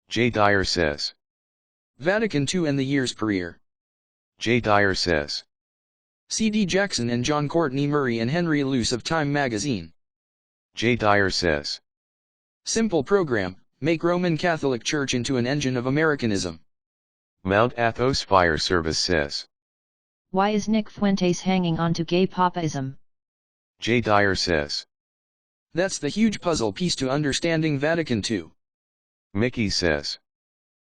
J. Dyer says. Vatican II and the years per year. J. Dyer says. C.D. Jackson and John Courtney Murray and Henry Luce of Time magazine. J. Dyer says. Simple program, make Roman Catholic Church into an engine of Americanism. Mount Athos Fire Service says. Why is Nick Fuentes hanging on to gay papaism? J. Dyer says. That's the huge puzzle piece to understanding Vatican II. Mickey says.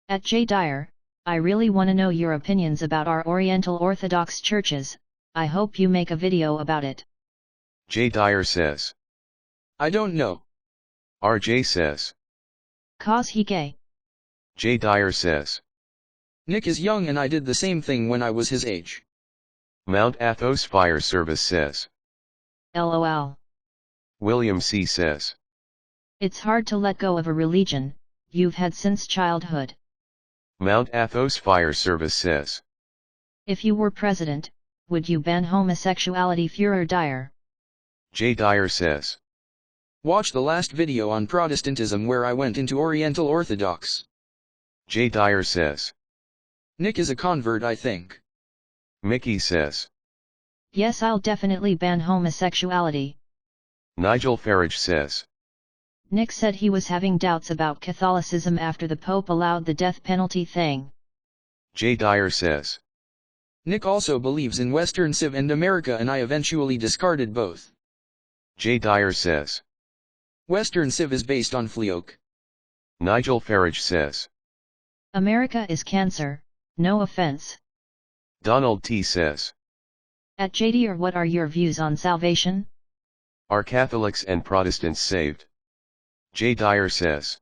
At J. Dyer, I really want to know your opinions about our Oriental Orthodox churches. I hope you make a video about it. J. Dyer says. I don't know. R.J. says. Cause he gay. J. Dyer says. Nick is young and I did the same thing when I was his age. Mount Athos Fire Service says. LOL. William C. says. It's hard to let go of a religion you've had since childhood. Mount Athos Fire Service says. If you were president, would you ban homosexuality? Führer Dyer. J. Dyer says. Watch the last video on Protestantism where I went into Oriental Orthodox. J. Dyer says. Nick is a convert, I think. Mickey says. Yes, I'll definitely ban homosexuality. Nigel Farage says. Nick said he was having doubts about Catholicism after the Pope allowed the death penalty thing. J. Dyer says. Nick also believes in Western Civ and America and I eventually discarded both. J. Dyer says. Western Civ is based on Filioque. Nigel Farage says. America is cancer, no offense. Donald T. says. At JD, what are your views on salvation? Are Catholics and Protestants saved? J. Dyer says.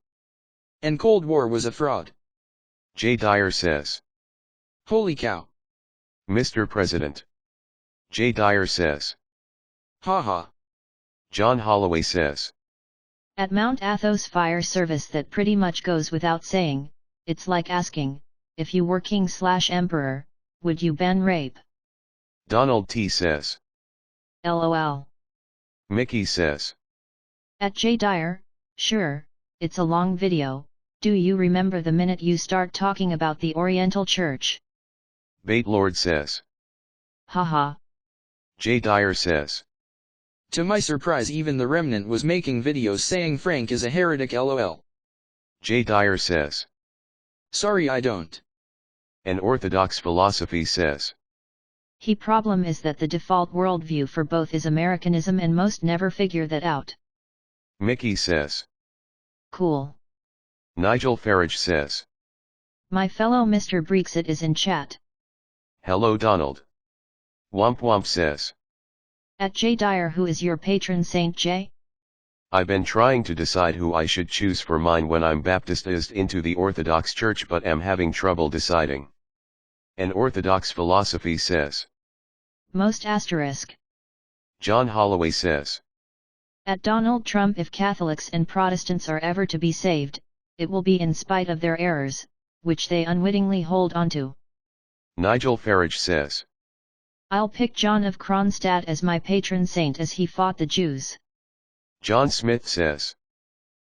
And Cold War was a fraud. J. Dyer says. Holy cow. Mr. President. J. Dyer says. Haha. John Holloway says. At Mount Athos Fire Service, that pretty much goes without saying. It's like asking, if you were king/emperor, would you ban rape? Donald T. says. LOL. Mickey says. At J. Dyer, sure, it's a long video. Do you remember the minute you start talking about the Oriental Church? Bait Lord says. Haha. J. Dyer says. To my surprise, even the Remnant was making videos saying Frank is a heretic, lol. J. Dyer says. Sorry, I don't. An Orthodox Philosophy says. The problem is that the default worldview for both is Americanism and most never figure that out. Mickey says. Cool. Nigel Farage says. My fellow Mr. Brexit is in chat. Hello Donald. Womp Womp says. At J. Dyer, who is your patron saint, J? I've been trying to decide who I should choose for mine when I'm baptized into the Orthodox Church, but am having trouble deciding. An Orthodox Philosophy says. Most asterisk. John Holloway says. At Donald Trump, if Catholics and Protestants are ever to be saved, it will be in spite of their errors, which they unwittingly hold onto. Nigel Farage says. I'll pick John of Kronstadt as my patron saint as he fought the Jews. John Smith says.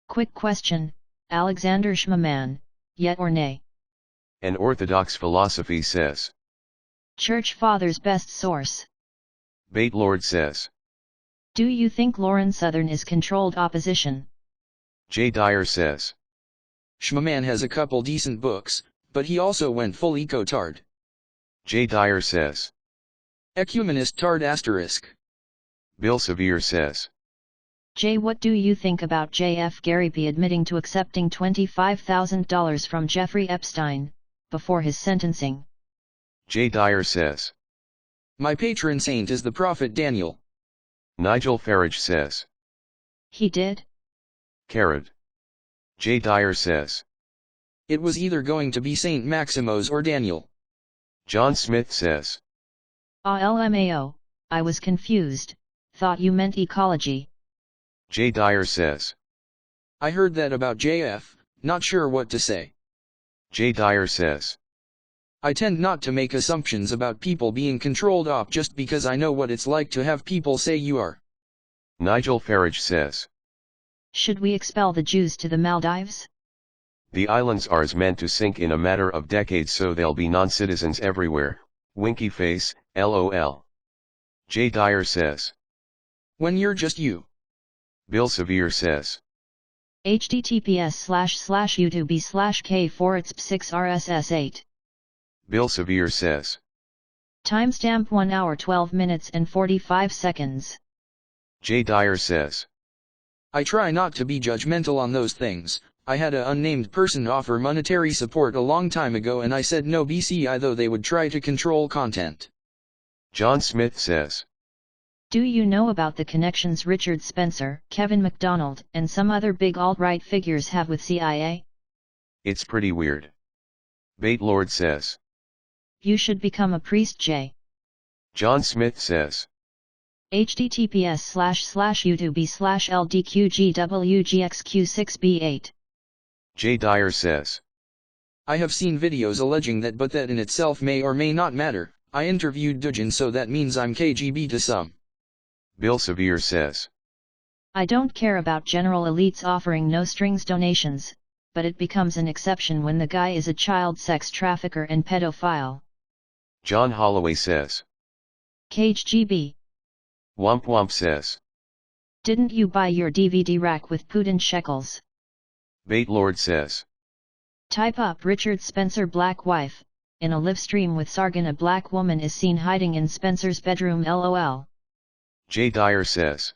Quick question, Alexander Schmemann, yet or nay? An Orthodox Philosophy says. Church Fathers best source. Bait Lord says. Do you think Lauren Southern is controlled opposition? J. Dyer says. Schmemann has a couple decent books, but he also went full eco-tard. J. Dyer says. Ecumenist tard asterisk. Bill Sevier says. Jay, what do you think about J.F. Gariby admitting to accepting $25,000 from Jeffrey Epstein, before his sentencing? J. Dyer says. My patron saint is the prophet Daniel. Nigel Farage says. He did? Carrot. J. Dyer says. It was either going to be Saint Maximos or Daniel. John Smith says. LMAO, I was confused, thought you meant ecology. J. Dyer says. I heard that about JF, not sure what to say. J. Dyer says. I tend not to make assumptions about people being controlled op just because I know what it's like to have people say you are. Nigel Farage says. Should we expel the Jews to the Maldives? The islands are's meant to sink in a matter of decades, so there'll be non-citizens everywhere. Winky face, lol. Dyer says. When you're just you. Bill Severe says. https://youtube/k4itsp6rss8. Bill Severe says. Timestamp 1 hour 12 minutes and 45 seconds. Dyer says. I try not to be judgmental on those things. I had a unnamed person offer monetary support a long time ago and I said no BCI, though they would try to control content. John Smith says. Do you know about the connections Richard Spencer, Kevin MacDonald, and some other big alt-right figures have with CIA? It's pretty weird. Bait Lord says. You should become a priest, Jay. John Smith says. https://youtube/ldqgwgxq6b8. Dyer says. I have seen videos alleging that, but that in itself may or may not matter. I interviewed Dugin, so that means I'm KGB to some. Bill Severe says. I don't care about general elites offering no-strings donations, but it becomes an exception when the guy is a child sex trafficker and pedophile. John Holloway says. KGB. Womp Womp says. Didn't you buy your DVD rack with Putin shekels? Bait Lord says. Type up Richard Spencer black wife. In a live stream with Sargon, a black woman is seen hiding in Spencer's bedroom, lol. Dyer says.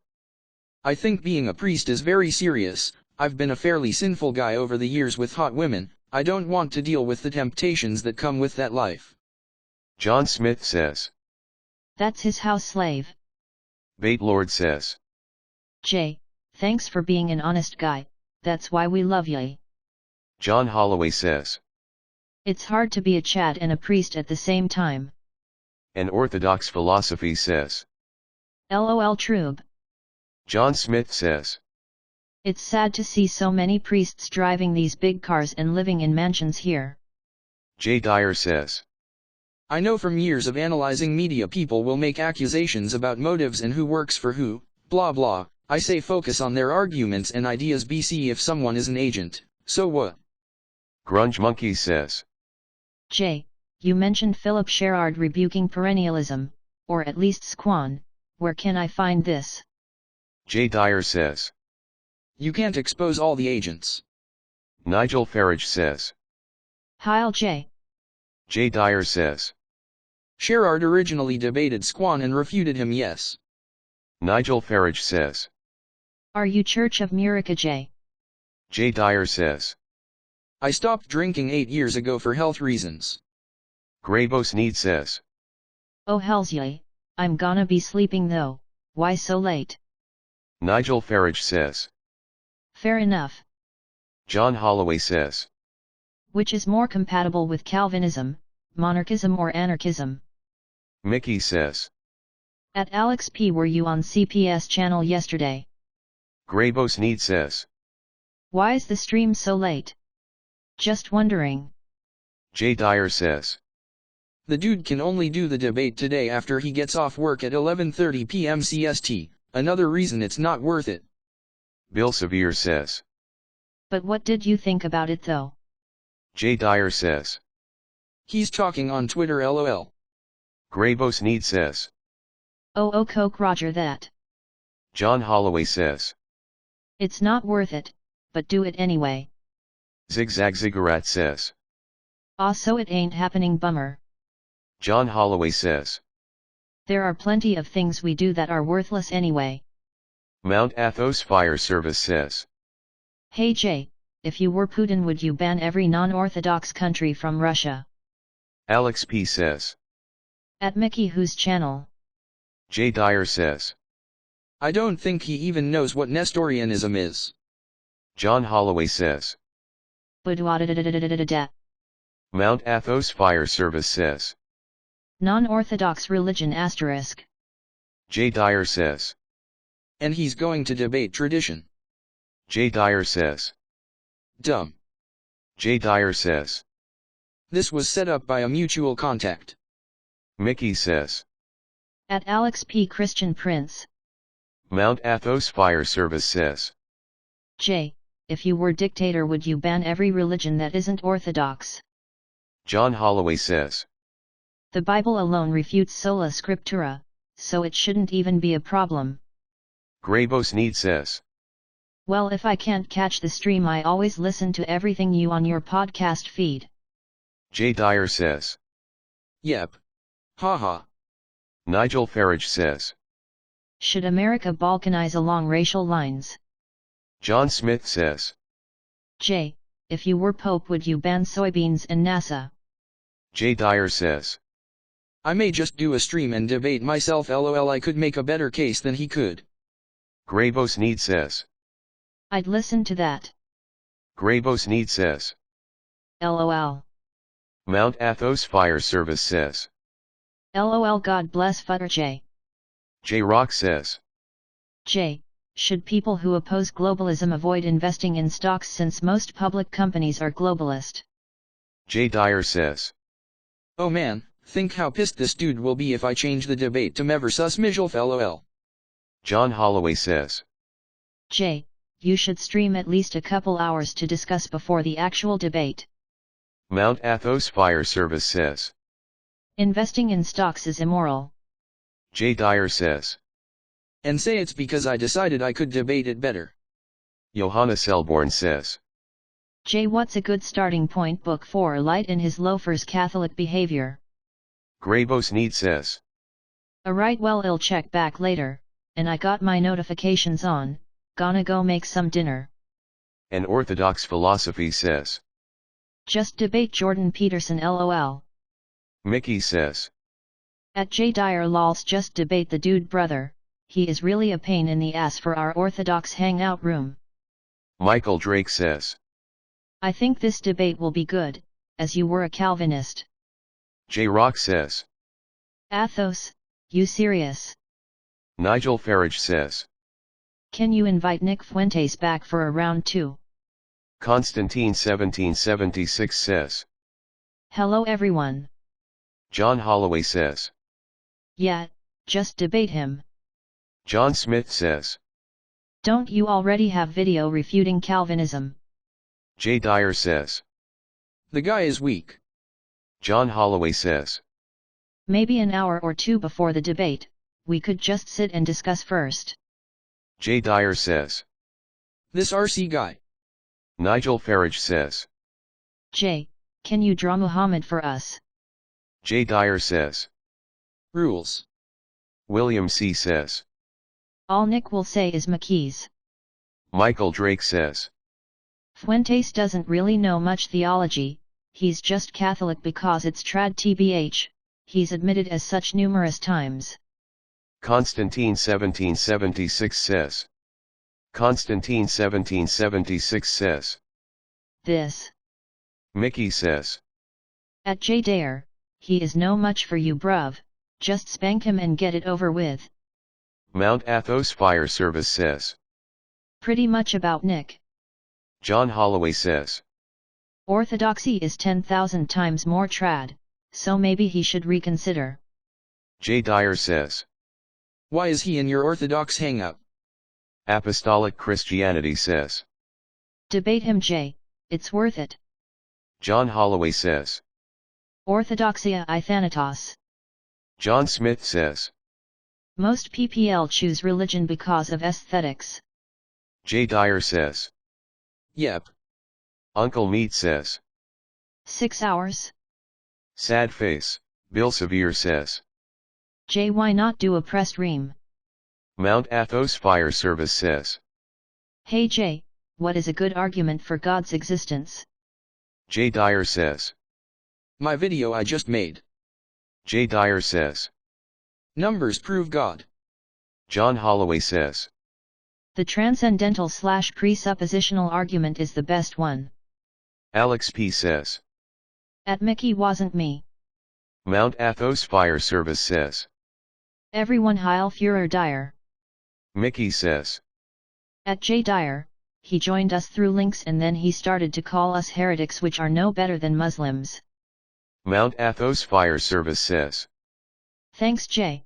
I think being a priest is very serious. I've been a fairly sinful guy over the years with hot women. I don't want to deal with the temptations that come with that life. John Smith says. That's his house slave. Bait Lord says. Jay, thanks for being an honest guy, that's why we love ye. John Holloway says. It's hard to be a Chad and a priest at the same time. An Orthodox philosophy says. LOL Trube. John Smith says. It's sad to see so many priests driving these big cars and living in mansions here. Dyer says. I know from years of analyzing media, people will make accusations about motives and who works for who, blah blah. I say focus on their arguments and ideas. BC, if someone is an agent, so what? Grunge Monkey says. Jay, you mentioned Philip Sherrard rebuking perennialism, or at least Squan. Where can I find this? Dyer says. You can't expose all the agents. Nigel Farage says. Heil J. Dyer says. Sherrard originally debated Squan and refuted him, yes. Nigel Farage says. Are you Church of Murica, J? Dyer says. I stopped drinking 8 years ago for health reasons. Graybos Need says. Oh hells ye, I'm gonna be sleeping though, why so late? Nigel Farage says. Fair enough. John Holloway says. Which is more compatible with Calvinism, monarchism or anarchism? Mickey says. At Alex P, were you on CPS channel yesterday? Graybos Need says. Why is the stream so late? Just wondering. Dyer says. The dude can only do the debate today after he gets off work at 11:30 p.m. CST, another reason it's not worth it. Bill Severe says. But what did you think about it though? Dyer says. He's talking on Twitter, lol. Graybos Need says. Oh Coke roger that. John Holloway says. It's not worth it, but do it anyway. Zigzag Ziggurat says. Ah, so it ain't happening, bummer. John Holloway says. There are plenty of things we do that are worthless anyway. Mount Athos Fire Service says. Hey Jay, if you were Putin, would you ban every non-Orthodox country from Russia? Alex P says. At Mickey whose channel? Dyer says. I don't think he even knows what Nestorianism is. John Holloway says. Mount Athos Fire Service says. Non-Orthodox religion asterisk. Dyer says. And he's going to debate tradition. Dyer says. Dumb. Dyer says. This was set up by a mutual contact. Mickey says. At Alex P Christian Prince. Mount Athos Fire Service says. Jay, if you were dictator would you ban every religion that isn't orthodox? John Holloway says. The Bible alone refutes sola scriptura, so it shouldn't even be a problem. Gravos Need says. Well, if I can't catch the stream I always listen to everything you on your podcast feed. J. Dyer says. Yep. Haha. Nigel Farage says. Should America balkanize along racial lines? John Smith says. J. If you were Pope would you ban soybeans and NASA? J. Dyer says. I may just do a stream and debate myself, lol. I could make a better case than he could. Gravos Need says. I'd listen to that. Gravos Need says. LOL. Mount Athos Fire Service says. LOL. God bless Futter J. J. Rock says. J. Should people who oppose globalism avoid investing in stocks since most public companies are globalist? J. Dyer says. Oh man, think how pissed this dude will be if I change the debate to Mever sus Mijolf lol. John Holloway says. J. You should stream at least a couple hours to discuss before the actual debate. Mount Athos Fire Service says. Investing in stocks is immoral. J. Dyer says. And say it's because I decided I could debate it better. Johanna Selborn says. J. What's a good starting point book for Light in his loafers Catholic behavior? Gravos Need says. Alright, well I'll check back later, and I got my notifications on, gonna go make some dinner. An Orthodox Philosophy says. Just debate Jordan Peterson lol. Mickey says. At J. Dyer lols just debate the dude brother, he is really a pain in the ass for our Orthodox hangout room. Michael Drake says. I think this debate will be good, as you were a Calvinist. J. Rock says. Athos, you serious? Nigel Farage says. Can you invite Nick Fuentes back for a round 2? Constantine 1776 says. Hello everyone. John Holloway says. Yeah, just debate him. John Smith says. Don't you already have video refuting Calvinism? J. Dyer says. The guy is weak. John Holloway says. Maybe an hour or two before the debate, we could just sit and discuss first. J. Dyer says. This RC guy. Nigel Farage says. J. Can you draw Muhammad for us? J. Dyer says. Rules. William C. says. All Nick will say is McKees. Michael Drake says. Fuentes doesn't really know much theology, he's just Catholic because it's trad tbh, he's admitted as such numerous times. Constantine 1776 says. Constantine 1776 says. This. Mickey says. At J. Dyer, he is no much for you bruv, just spank him and get it over with. Mount Athos Fire Service says. Pretty much about Nick. John Holloway says. Orthodoxy is 10,000 times more trad, so maybe he should reconsider. J. Dyer says. Why is he in your Orthodox hangout? Apostolic Christianity says. Debate him J, it's worth it. John Holloway says. Orthodoxia I Thanatos. John Smith says. Most PPL choose religion because of aesthetics. J. Dyer says. Yep. Uncle Meat says. 6 hours? Sad face, Bill Severe says. J. Why not do a press ream? Mount Athos Fire Service says. Hey J, what is a good argument for God's existence? J. Dyer says. My video I just made. J. Dyer says. Numbers prove God. John Holloway says. The transcendental/presuppositional argument is the best one. Alex P. says. At Mickey wasn't me. Mount Athos Fire Service says. Everyone Heil Führer Dyer. Mickey says. At J. Dyer, he joined us through links and then he started to call us heretics which are no better than Muslims. Mount Athos Fire Service says. Thanks J.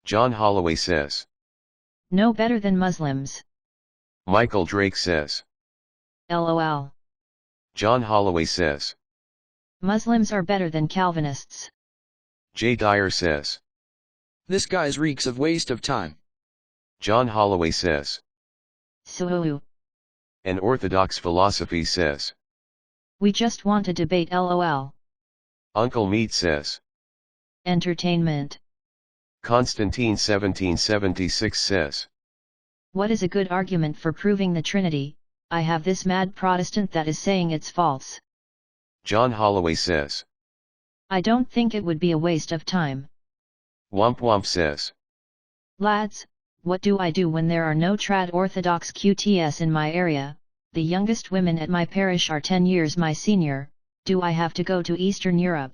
John Holloway says. No better than Muslims. Michael Drake says. lol. John Holloway says. Muslims are better than Calvinists. J. Dyer says. This guy's reeks of waste of time. John Holloway says. So, An orthodox philosophy says. we just want to debate lol. Uncle Meat says. Entertainment. Constantine 1776 says. What is a good argument for proving the Trinity? I have this mad Protestant that is saying it's false. John Holloway says. I don't think it would be a waste of time. Womp Womp says. Lads, what do I do when there are no trad Orthodox QTS in my area? The youngest women at my parish are 10 years my senior. Do I have to go to Eastern Europe?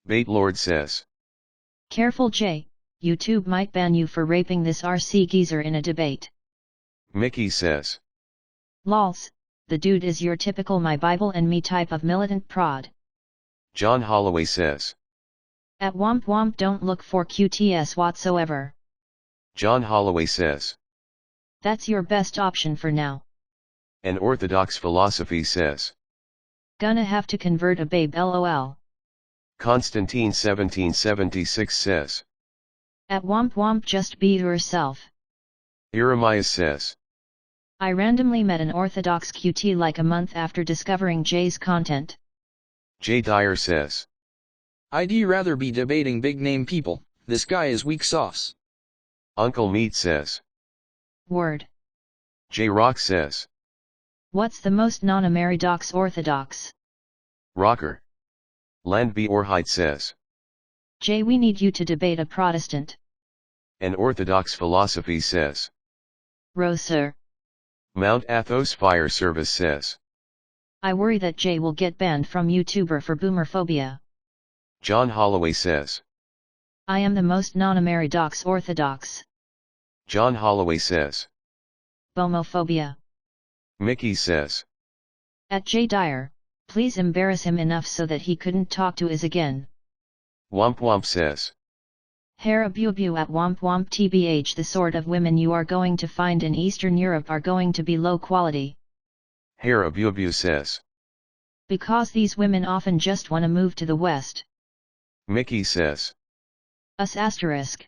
Bait Lord says. Careful Jay, YouTube might ban you for raping this RC geezer in a debate. Mickey says. Lols, the dude is your typical my Bible and me type of militant prod. John Holloway says. At Womp Womp don't look for QTS whatsoever. John Holloway says. That's your best option for now. An orthodox philosophy says. Gonna have to convert a babe lol. Constantine 1776 says. At Womp Womp just be yourself. Jeremiah says. I randomly met an Orthodox QT like a month after discovering Jay's content. J. Dyer says. I'd rather be debating big name people. This guy is weak sauce. Uncle Meat says. Word. J. Rock says. What's the most non-Ameridox Orthodox? Rocker. Landby Orhide says. Jay, we need you to debate a Protestant. An orthodox philosophy says. Roser. Mount Athos Fire Service says. I worry that Jay will get banned from YouTuber for boomerphobia. John Holloway says. I am the most non-Ameridox Orthodox. John Holloway says. Bomophobia. Mickey says. At J. Dyer, please embarrass him enough so that he couldn't talk to us again. Womp Womp says. Hera Bubu at Womp Womp TBH. The sort of women you are going to find in Eastern Europe are going to be low quality. Hera Bubu says. Because these women often just wanna move to the West. Mickey says. Us asterisk.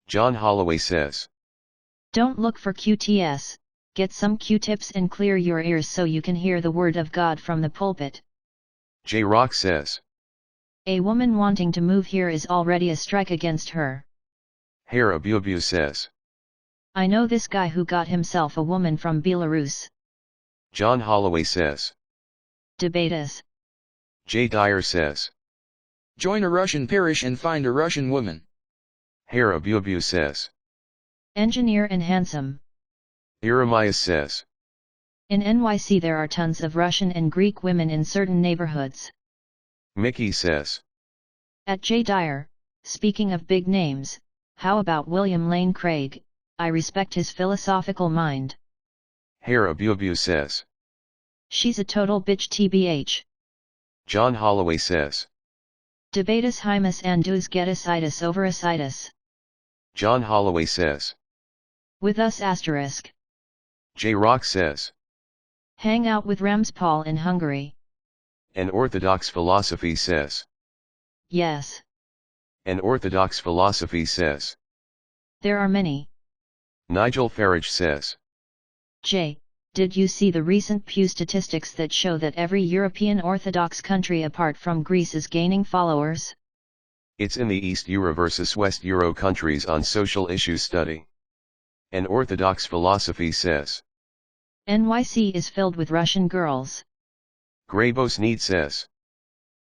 John Holloway says. Don't look for QTS, get some Q-tips and clear your ears so you can hear the word of God from the pulpit. J. Rock says. A woman wanting to move here is already a strike against her. Hera Bubu says. I know this guy who got himself a woman from Belarus. John Holloway says. Debate us. J. Dyer says. Join a Russian parish and find a Russian woman. Hera Bubu says. Engineer and handsome. Jeremiah says. In NYC there are tons of Russian and Greek women in certain neighborhoods. Mickey says. At J. Dyer, speaking of big names, how about William Lane Craig? I respect his philosophical mind. Hera Bubu says. She's a total bitch tbh. John Holloway says. Debatus hymus andus getasitis over asitis. John Holloway says. With us asterisk. J. Rock says. Hang out with Ramspal in Hungary. An orthodox philosophy says. Yes. An orthodox philosophy says. There are many. Nigel Farage says. J. Did you see the recent Pew statistics that show that every European Orthodox country apart from Greece is gaining followers? It's in the East Euro versus West Euro countries on social issues study. An orthodox philosophy says. NYC is filled with Russian girls. Grabos Need says.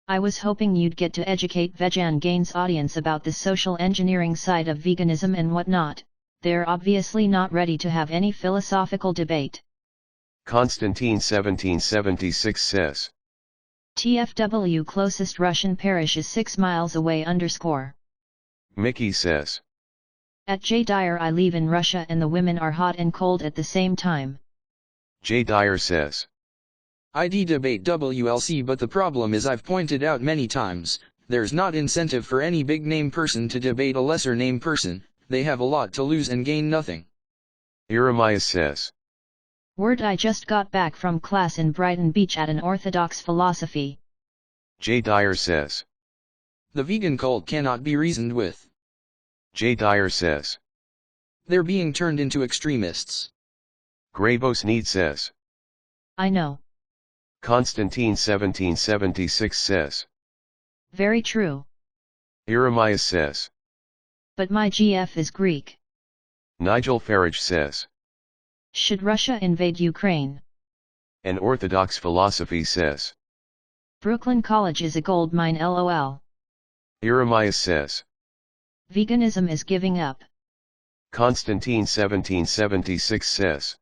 I was hoping you'd get to educate Vegan Gains audience about the social engineering side of veganism and whatnot. They're obviously not ready to have any philosophical debate. Constantine 1776 says. TFW closest Russian parish is 6 miles away _. Mickey says. At J. Dyer I live in Russia and the women are hot and cold at the same time. J. Dyer says. ID debate WLC, but the problem is I've pointed out many times, there's not incentive for any big name person to debate a lesser name person, they have a lot to lose and gain nothing. Jeremiah says. Word, I just got back from class in Brighton Beach at an Orthodox philosophy. J. Dyer says. The vegan cult cannot be reasoned with. J. Dyer says. They're being turned into extremists. Grabos Need says. I know. Constantine 1776 says. Very true. Jeremias says. But my GF is Greek. Nigel Farage says. Should Russia invade Ukraine? An Orthodox philosophy says. Brooklyn College is a gold mine, lol. Jeremias says. Veganism is giving up. Constantine 1776 says.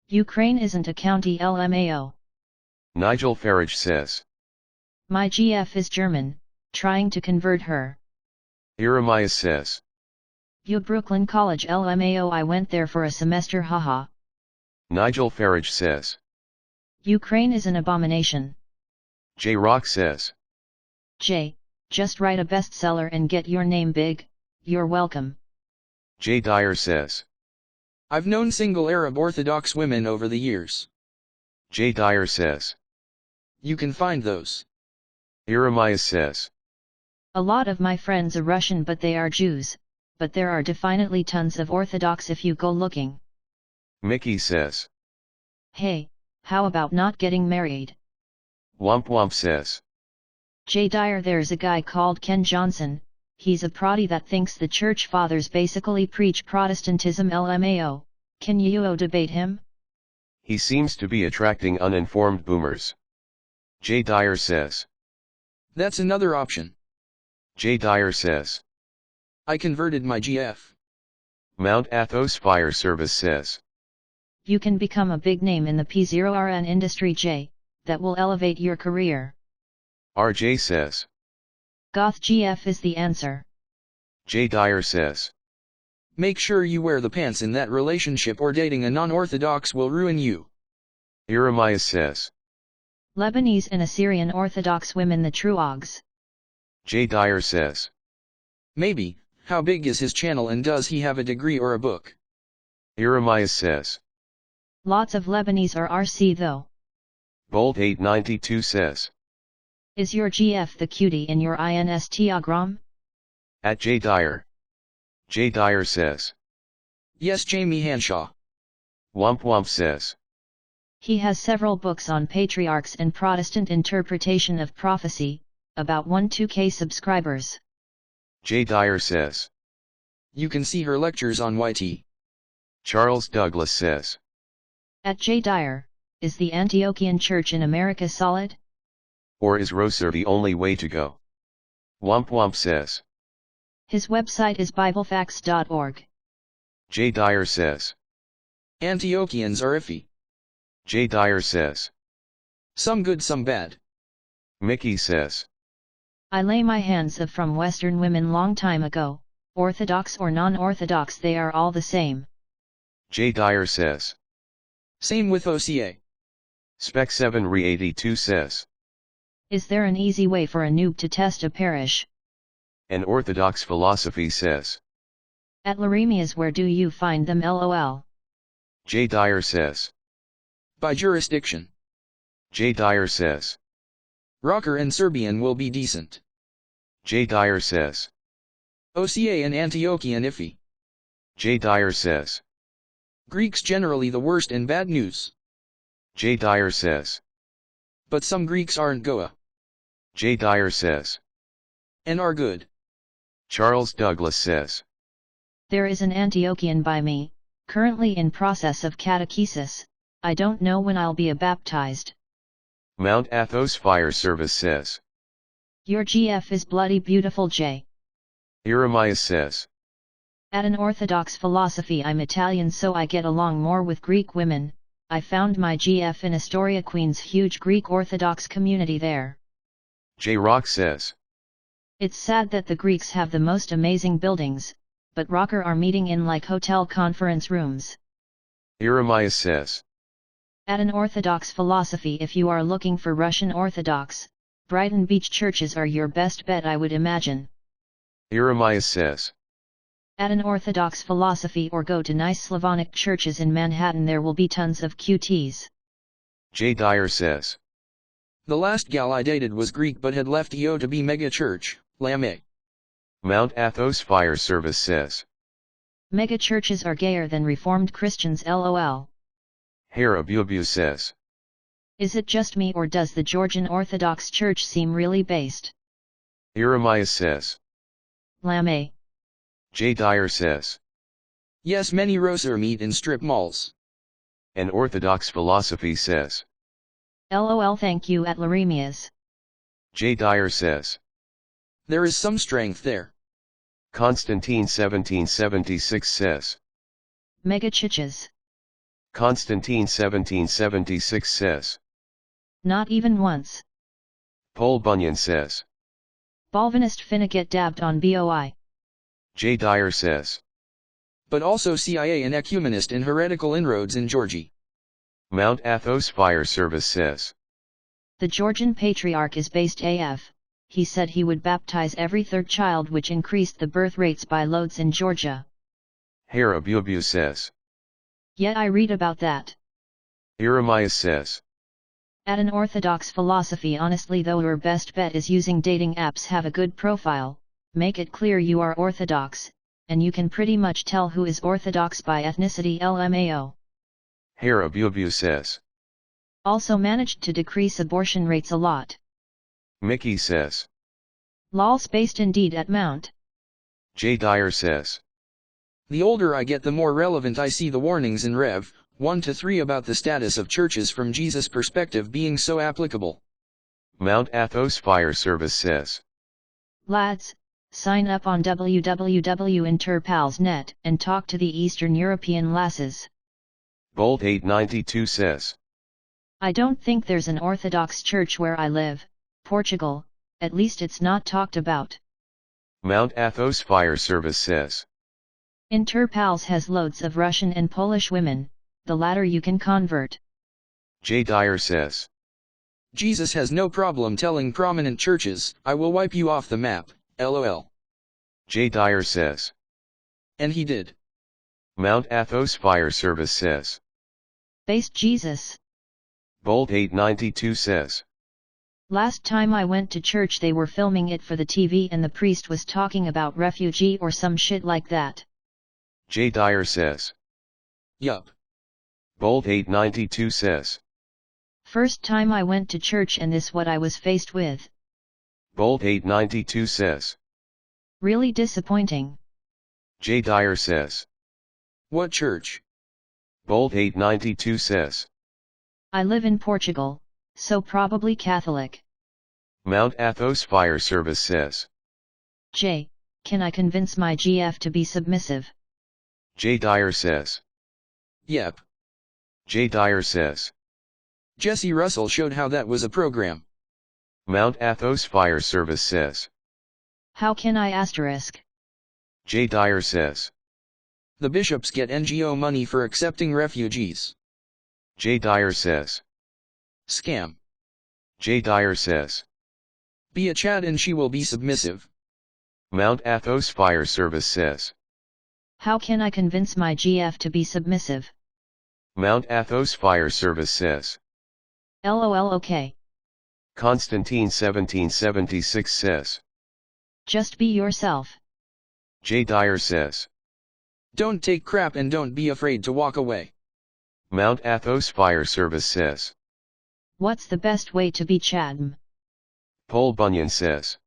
Ukraine isn't a county, LMAO. Nigel Farage says. My GF is German, trying to convert her. Jeremias says. You Brooklyn College, LMAO, I went there for a semester, haha. Nigel Farage says. Ukraine is an abomination. J. Rock says. J, just write a bestseller and get your name big, you're welcome. J. Dyer says. I've known single Arab Orthodox women over the years. J. Dyer says. You can find those. Jeremias says. A lot of my friends are Russian, but they are Jews, but there are definitely tons of Orthodox if you go looking. Mickey says. Hey, how about not getting married? Womp Womp says. J. Dyer, there's a guy called Ken Johnson, he's a proddy that thinks the church fathers basically preach Protestantism, LMAO, can you debate him? He seems to be attracting uninformed boomers. J. Dyer says. That's another option. J. Dyer says. I converted my GF. Mount Athos Fire Service says. You can become a big name in the P0RN industry, J, that will elevate your career. RJ says. Goth GF is the answer. J. Dyer says. Make sure you wear the pants in that relationship or dating a non-Orthodox will ruin you. Jeremias says. Lebanese and Assyrian Orthodox women, the Truogs. J. Dyer says. Maybe. How big is his channel and does he have a degree or a book? Jeremias says. Lots of Lebanese are RC though. Bolt 892 says. Is your GF the cutie in your Instagram? At J. Dyer. J. Dyer says. Yes, Jamie Hanshaw. Womp Womp says. He has several books on patriarchs and Protestant interpretation of prophecy, about 1-2K subscribers. J. Dyer says. You can see her lectures on YT. Charles Douglas says. At J. Dyer, is the Antiochian Church in America solid? Or is Roser the only way to go? Womp Womp says. His website is biblefacts.org. J. Dyer says. Antiochians are iffy. J. Dyer says. Some good, some bad. Mickey says. I lay my hands up from Western women long time ago, Orthodox or non-Orthodox, they are all the same. J. Dyer says. Same with OCA. Spec 7 Re 82 says. Is there an easy way for a noob to test a parish? An Orthodox philosophy says. At Laremias, where do you find them, lol? J. Dyer says. By jurisdiction. J. Dyer says. Rocker and Serbian will be decent. J. Dyer says. OCA and Antiochian iffy. J. Dyer says. Greeks generally the worst and bad news. J. Dyer says. But some Greeks aren't Goa. J. Dyer says. And are good. Charles Douglas says. There is an Antiochian by me, currently in process of catechesis. I don't know when I'll be baptized. Mount Athos Fire Service says. Your GF is bloody beautiful, J. Jeremias says. At an Orthodox philosophy, I'm Italian, so I get along more with Greek women. I found my GF in Astoria, Queens, huge Greek Orthodox community there. J. Rock says. It's sad that the Greeks have the most amazing buildings, but Rocker are meeting in like hotel conference rooms. Jeremias says. At an Orthodox philosophy, if you are looking for Russian Orthodox, Brighton Beach churches are your best bet, I would imagine. Jeremias says. At an Orthodox philosophy or go to nice Slavonic churches in Manhattan, there will be tons of QTs. J. Dyer says. The last gal I dated was Greek but had left EO to be mega church, Lame. Mount Athos Fire Service says. Mega churches are gayer than Reformed Christians, lol. Hera Bubu says. Is it just me or does the Georgian Orthodox Church seem really based? Jeremiah says. Lame. J. Dyer says. Yes, many roser meet in strip malls. An Orthodox Philosophy says. LOL, thank you at Laremias. J. Dyer says. There is some strength there. Constantine 1776 says. Mega chiches. Constantine 1776 says. Not even once. Paul Bunyan says. Balvinist finna get dabbed on BOI. J. Dyer says. But also CIA and ecumenist in heretical inroads in Georgie. Mount Athos Fire Service says. The Georgian Patriarch is based AF. He said he would baptize every third child, which increased the birth rates by loads in Georgia. Hera Bubu says. Yet I read about that. Jeremiah says. At an Orthodox philosophy, honestly though, your best bet is using dating apps. Have a good profile, make it clear you are Orthodox, and you can pretty much tell who is Orthodox by ethnicity, LMAO. Hera Bubu says. Also managed to decrease abortion rates a lot. Mickey says. Lol, spaced indeed at Mount. J. Dyer says. The older I get, the more relevant I see the warnings in Rev. 1-3 about the status of churches from Jesus' perspective being so applicable. Mount Athos Fire Service says. Lads, sign up on www.interpals.net and talk to the Eastern European lasses. Bolt 892 says. I don't think there's an Orthodox church where I live, Portugal, at least it's not talked about. Mount Athos Fire Service says. Interpals has loads of Russian and Polish women, the latter you can convert. J. Dyer says. Jesus has no problem telling prominent churches, I will wipe you off the map, LOL. J. Dyer says. And he did. Mount Athos Fire Service says. Based Jesus. Bolt 892 says. Last time I went to church they were filming it for the TV and the priest was talking about refugee or some shit like that. J. Dyer says. Yup. Bolt 892 says. First time I went to church and this what I was faced with. Bolt 892 says. Really disappointing. J. Dyer says. What church? Bolt 892 says. I live in Portugal, so probably Catholic. Mount Athos Fire Service says. J. Can I convince my GF to be submissive? J. Dyer says. Yep. J. Dyer says. Jesse Russell showed how that was a program. Mount Athos Fire Service says. How can I asterisk? J. Dyer says. The bishops get NGO money for accepting refugees. J. Dyer says. Scam. J. Dyer says. Be a Chad and she will be submissive. Mount Athos Fire Service says. How can I convince my GF to be submissive? Mount Athos Fire Service says. LOL, okay. Constantine 1776 says. Just be yourself. J. Dyer says. Don't take crap and don't be afraid to walk away. Mount Athos Fire Service says. What's the best way to be Chadm? Paul Bunyan says.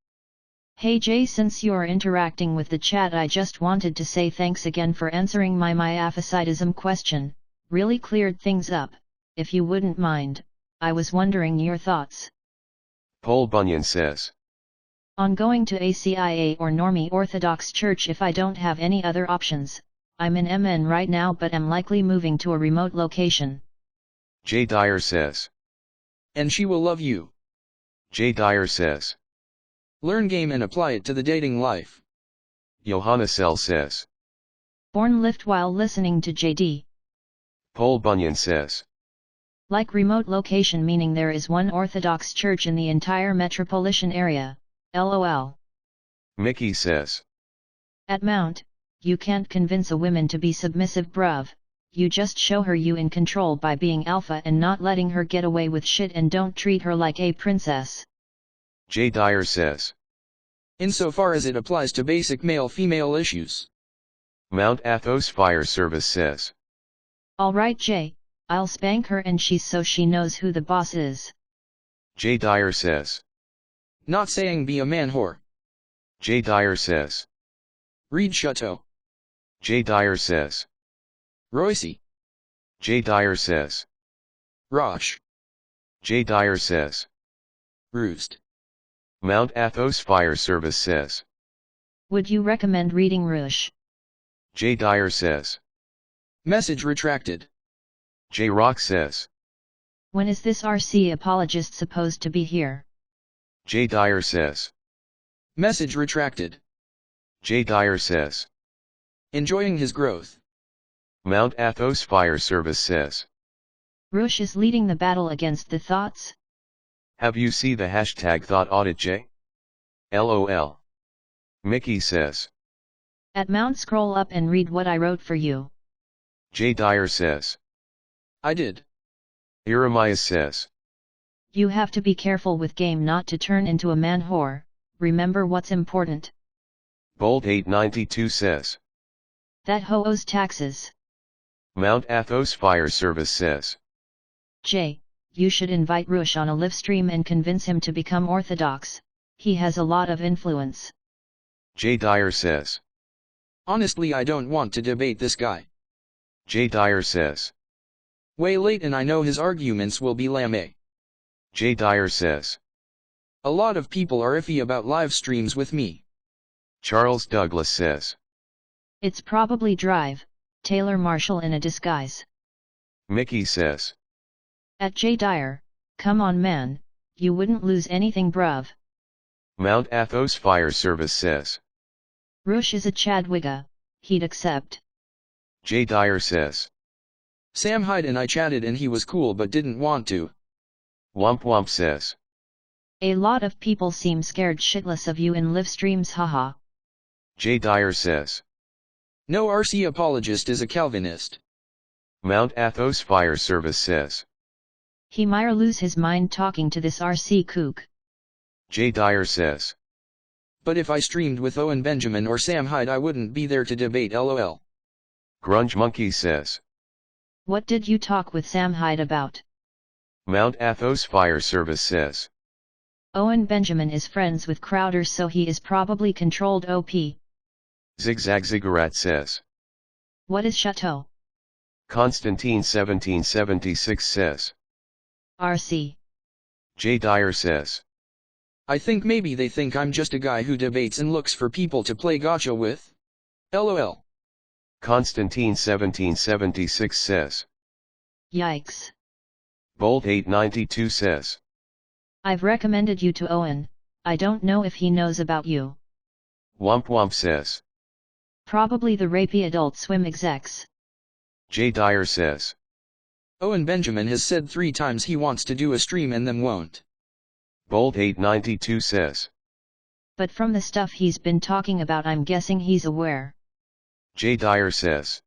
Hey Jay, since you're interacting with the chat, I just wanted to say thanks again for answering my myaphysitism question, really cleared things up. If you wouldn't mind, I was wondering your thoughts. Paul Bunyan says. On going to ACIA or Normie Orthodox Church if I don't have any other options. I'm in MN right now but am likely moving to a remote location. J. Dyer says. And she will love you. J. Dyer says. Learn game and apply it to the dating life. Johanna Sell says. Born lift while listening to JD. Paul Bunyan says. Like remote location meaning there is one Orthodox church in the entire metropolitan area, LOL. Mickey says. At Mount, You can't convince a woman to be submissive, bruv. You just show her you in control by being alpha and not letting her get away with shit, and don't treat her like a princess. J. Dyer says. Insofar as it applies to basic male-female issues. Mount Athos Fire Service says. Alright Jay, I'll spank her and she's so she knows who the boss is. J. Dyer says. Not saying be a man whore. J. Dyer says. Read Chateau. J. Dyer says. Royce. J. Dyer says. Roche. J. Dyer says. Roost. Mount Athos Fire Service says. Would you recommend reading Rouge? J. Dyer says. Message retracted. J. Rock says. When is this RC apologist supposed to be here? J. Dyer says. Message retracted. J. Dyer says. Enjoying his growth. Mount Athos Fire Service says. Rouge is leading the battle against the thoughts? Have you see the hashtag thought audit J? LOL. Mickey says. At Mount, scroll up and read what I wrote for you. J. Dyer says. I did. Jeremiah says. You have to be careful with game not to turn into a man whore, remember what's important. Bolt 892 says. That hoe owes taxes. Mount Athos Fire Service says. Jay, you should invite Rouge on a live stream and convince him to become orthodox. He has a lot of influence. J. Dyer says. Honestly, I don't want to debate this guy. J. Dyer says. Way late and I know his arguments will be lame. J. Dyer says. A lot of people are iffy about live streams with me. Charles Douglas says. It's probably Drive, Taylor Marshall in a disguise. Mickey says. At J. Dyer, come on man, you wouldn't lose anything bruv. Mount Athos Fire Service says. Rouge is a Chadwigga, he'd accept. J. Dyer says. Sam Hyde and I chatted and he was cool but didn't want to. Womp Womp says. A lot of people seem scared shitless of you in live streams, haha. J. Dyer says. No RC apologist is a Calvinist. Mount Athos Fire Service says. He might lose his mind talking to this RC kook. J. Dyer says. But if I streamed with Owen Benjamin or Sam Hyde I wouldn't be there to debate lol. Grunge Monkey says. What did you talk with Sam Hyde about? Mount Athos Fire Service says. Owen Benjamin is friends with Crowder, so he is probably controlled OP. Zigzag Ziggurat says. What is Chateau? Constantine 1776 says. RC. J. Dyer says. I think maybe they think I'm just a guy who debates and looks for people to play gotcha with. LOL. Constantine 1776 says. Yikes. Bolt 892 says. I've recommended you to Owen, I don't know if he knows about you. Womp Womp says. Probably the rapey Adult Swim execs. J. Dyer says. Owen Benjamin has said 3 times he wants to do a stream and then won't. Bolt 892 says. But from the stuff he's been talking about I'm guessing he's aware. J. Dyer says.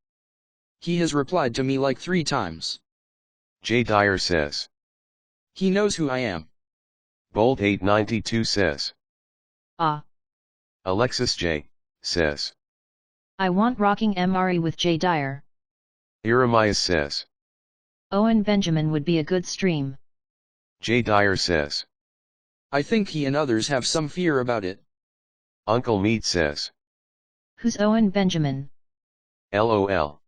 He has replied to me like 3 times. J. Dyer says. He knows who I am. Bolt 892 says. Ah. Alexis J. says. I want rocking MRE with J. Dyer. Jeremiah says. Owen Benjamin would be a good stream. J. Dyer says. I think he and others have some fear about it. Uncle Meat says. Who's Owen Benjamin? LOL.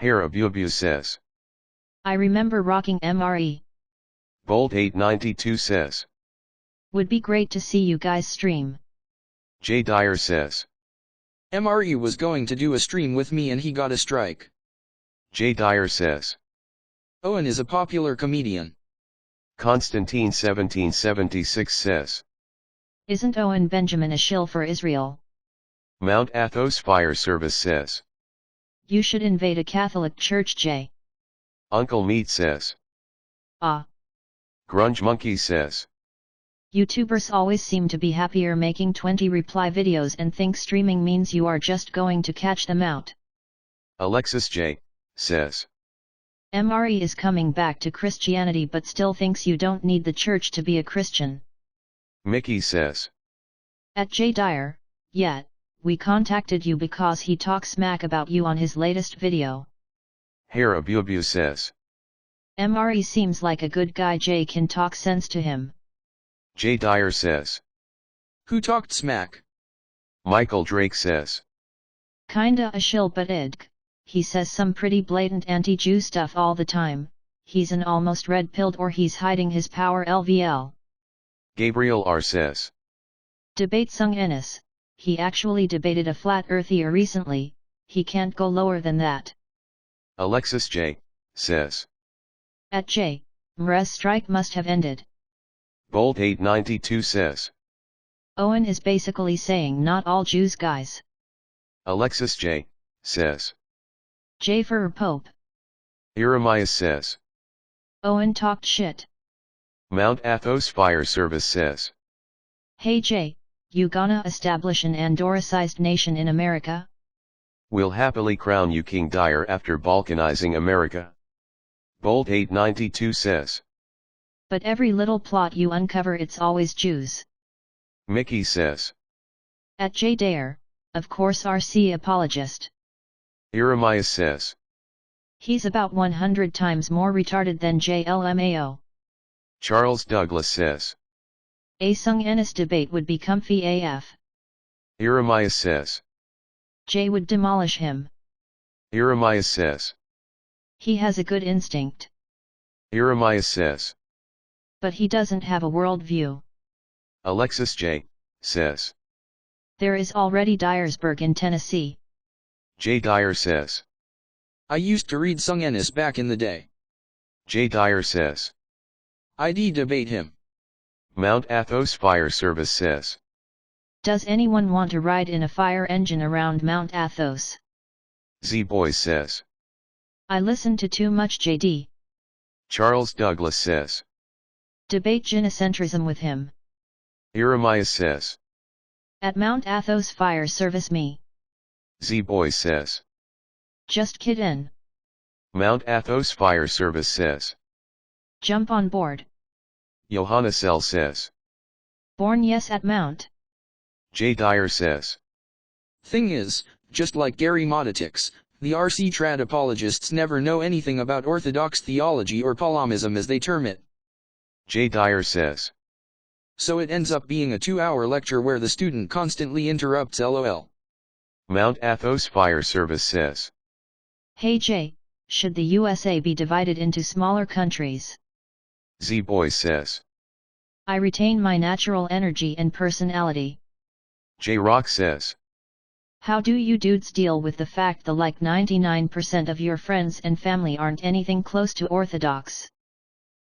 Harabubu says. I remember rocking MRE. Bolt 892 says. Would be great to see you guys stream. J. Dyer says. MRE was going to do a stream with me and he got a strike. J. Dyer says. Owen is a popular comedian. Constantine 1776 says. Isn't Owen Benjamin a shill for Israel? Mount Athos Fire Service says. You should invade a Catholic church, Jay. Uncle Meat says. Ah. Grunge Monkey says. YouTubers always seem to be happier making 20 reply videos and think streaming means you are just going to catch them out. Alexis J. says. MRE is coming back to Christianity but still thinks you don't need the church to be a Christian. Mickey says. At J. Dyer, yeah, we contacted you because he talks smack about you on his latest video. Hera Bubu says. MRE seems like a good guy. Jay can talk sense to him. J. Dyer says. Who talked smack? Michael Drake says. Kinda a shill but he says some pretty blatant anti-Jew stuff all the time. He's an almost red-pilled or he's hiding his power. LVL. Gabriel R. says. Debate Sung Ennis. He actually debated a flat earther recently, he can't go lower than that. Alexis J. says. At J. Mrez strike must have ended. Bolt 892 says. Owen is basically saying not all Jews guys. Alexis J. says. J. for Pope. Jeremias says. Owen talked shit. Mount Athos Fire Service says. Hey J, you gonna establish an Andorra-sized nation in America? We'll happily crown you King Dyer after balkanizing America. Bolt 892 says. But every little plot you uncover it's always Jews. Mickey says. At J. Dyer, of course RC apologist. Jeremias says. He's about 100 times more retarded than JLMAO. Charles Douglas says. A Sung Ennis debate would be comfy AF. Jeremias says. J would demolish him. Jeremias says. He has a good instinct. Jeremias says. But he doesn't have a worldview. Alexis J. says. There is already Dyersburg in Tennessee. J. Dyer says. I used to read Sung Ennis back in the day. J. Dyer says. I'd debate him. Mount Athos Fire Service says. Does anyone want to ride in a fire engine around Mount Athos? Z-Boys says. I listen to too much JD. Charles Douglas says. Debate genocentrism with him. Jeremias says. At Mount Athos Fire Service me. Z-Boys says. Just kiddin'. Mount Athos Fire Service says. Jump on board. Johanna Sell says. Born yes at Mount. J. Dyer says. Thing is, just like Gary Modetics, the RC trad apologists never know anything about Orthodox theology or Palamism as they term it. J. Dyer says. So it ends up being a 2-hour lecture where the student constantly interrupts LOL. Mount Athos Fire Service says. Hey J, should the USA be divided into smaller countries? Z-Boys says. I retain my natural energy and personality. J. Rock says. How do you dudes deal with the fact that like 99% of your friends and family aren't anything close to Orthodox?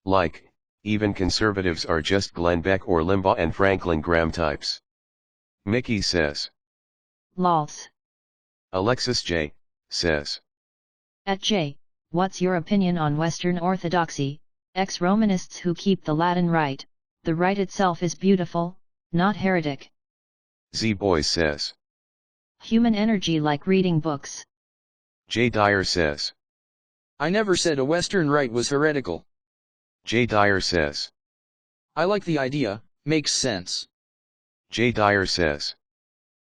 Like, even conservatives are just Glenn Beck or Limbaugh and Franklin Graham types. Mickey says. Lols. Alexis J. says. At J, what's your opinion on Western Orthodoxy, ex-Romanists who keep the Latin rite? The rite itself is beautiful, not heretic. Z-Boys says. Human energy like reading books. J. Dyer says. I never said a Western rite was heretical. J. Dyer says. I like the idea, makes sense. J. Dyer says.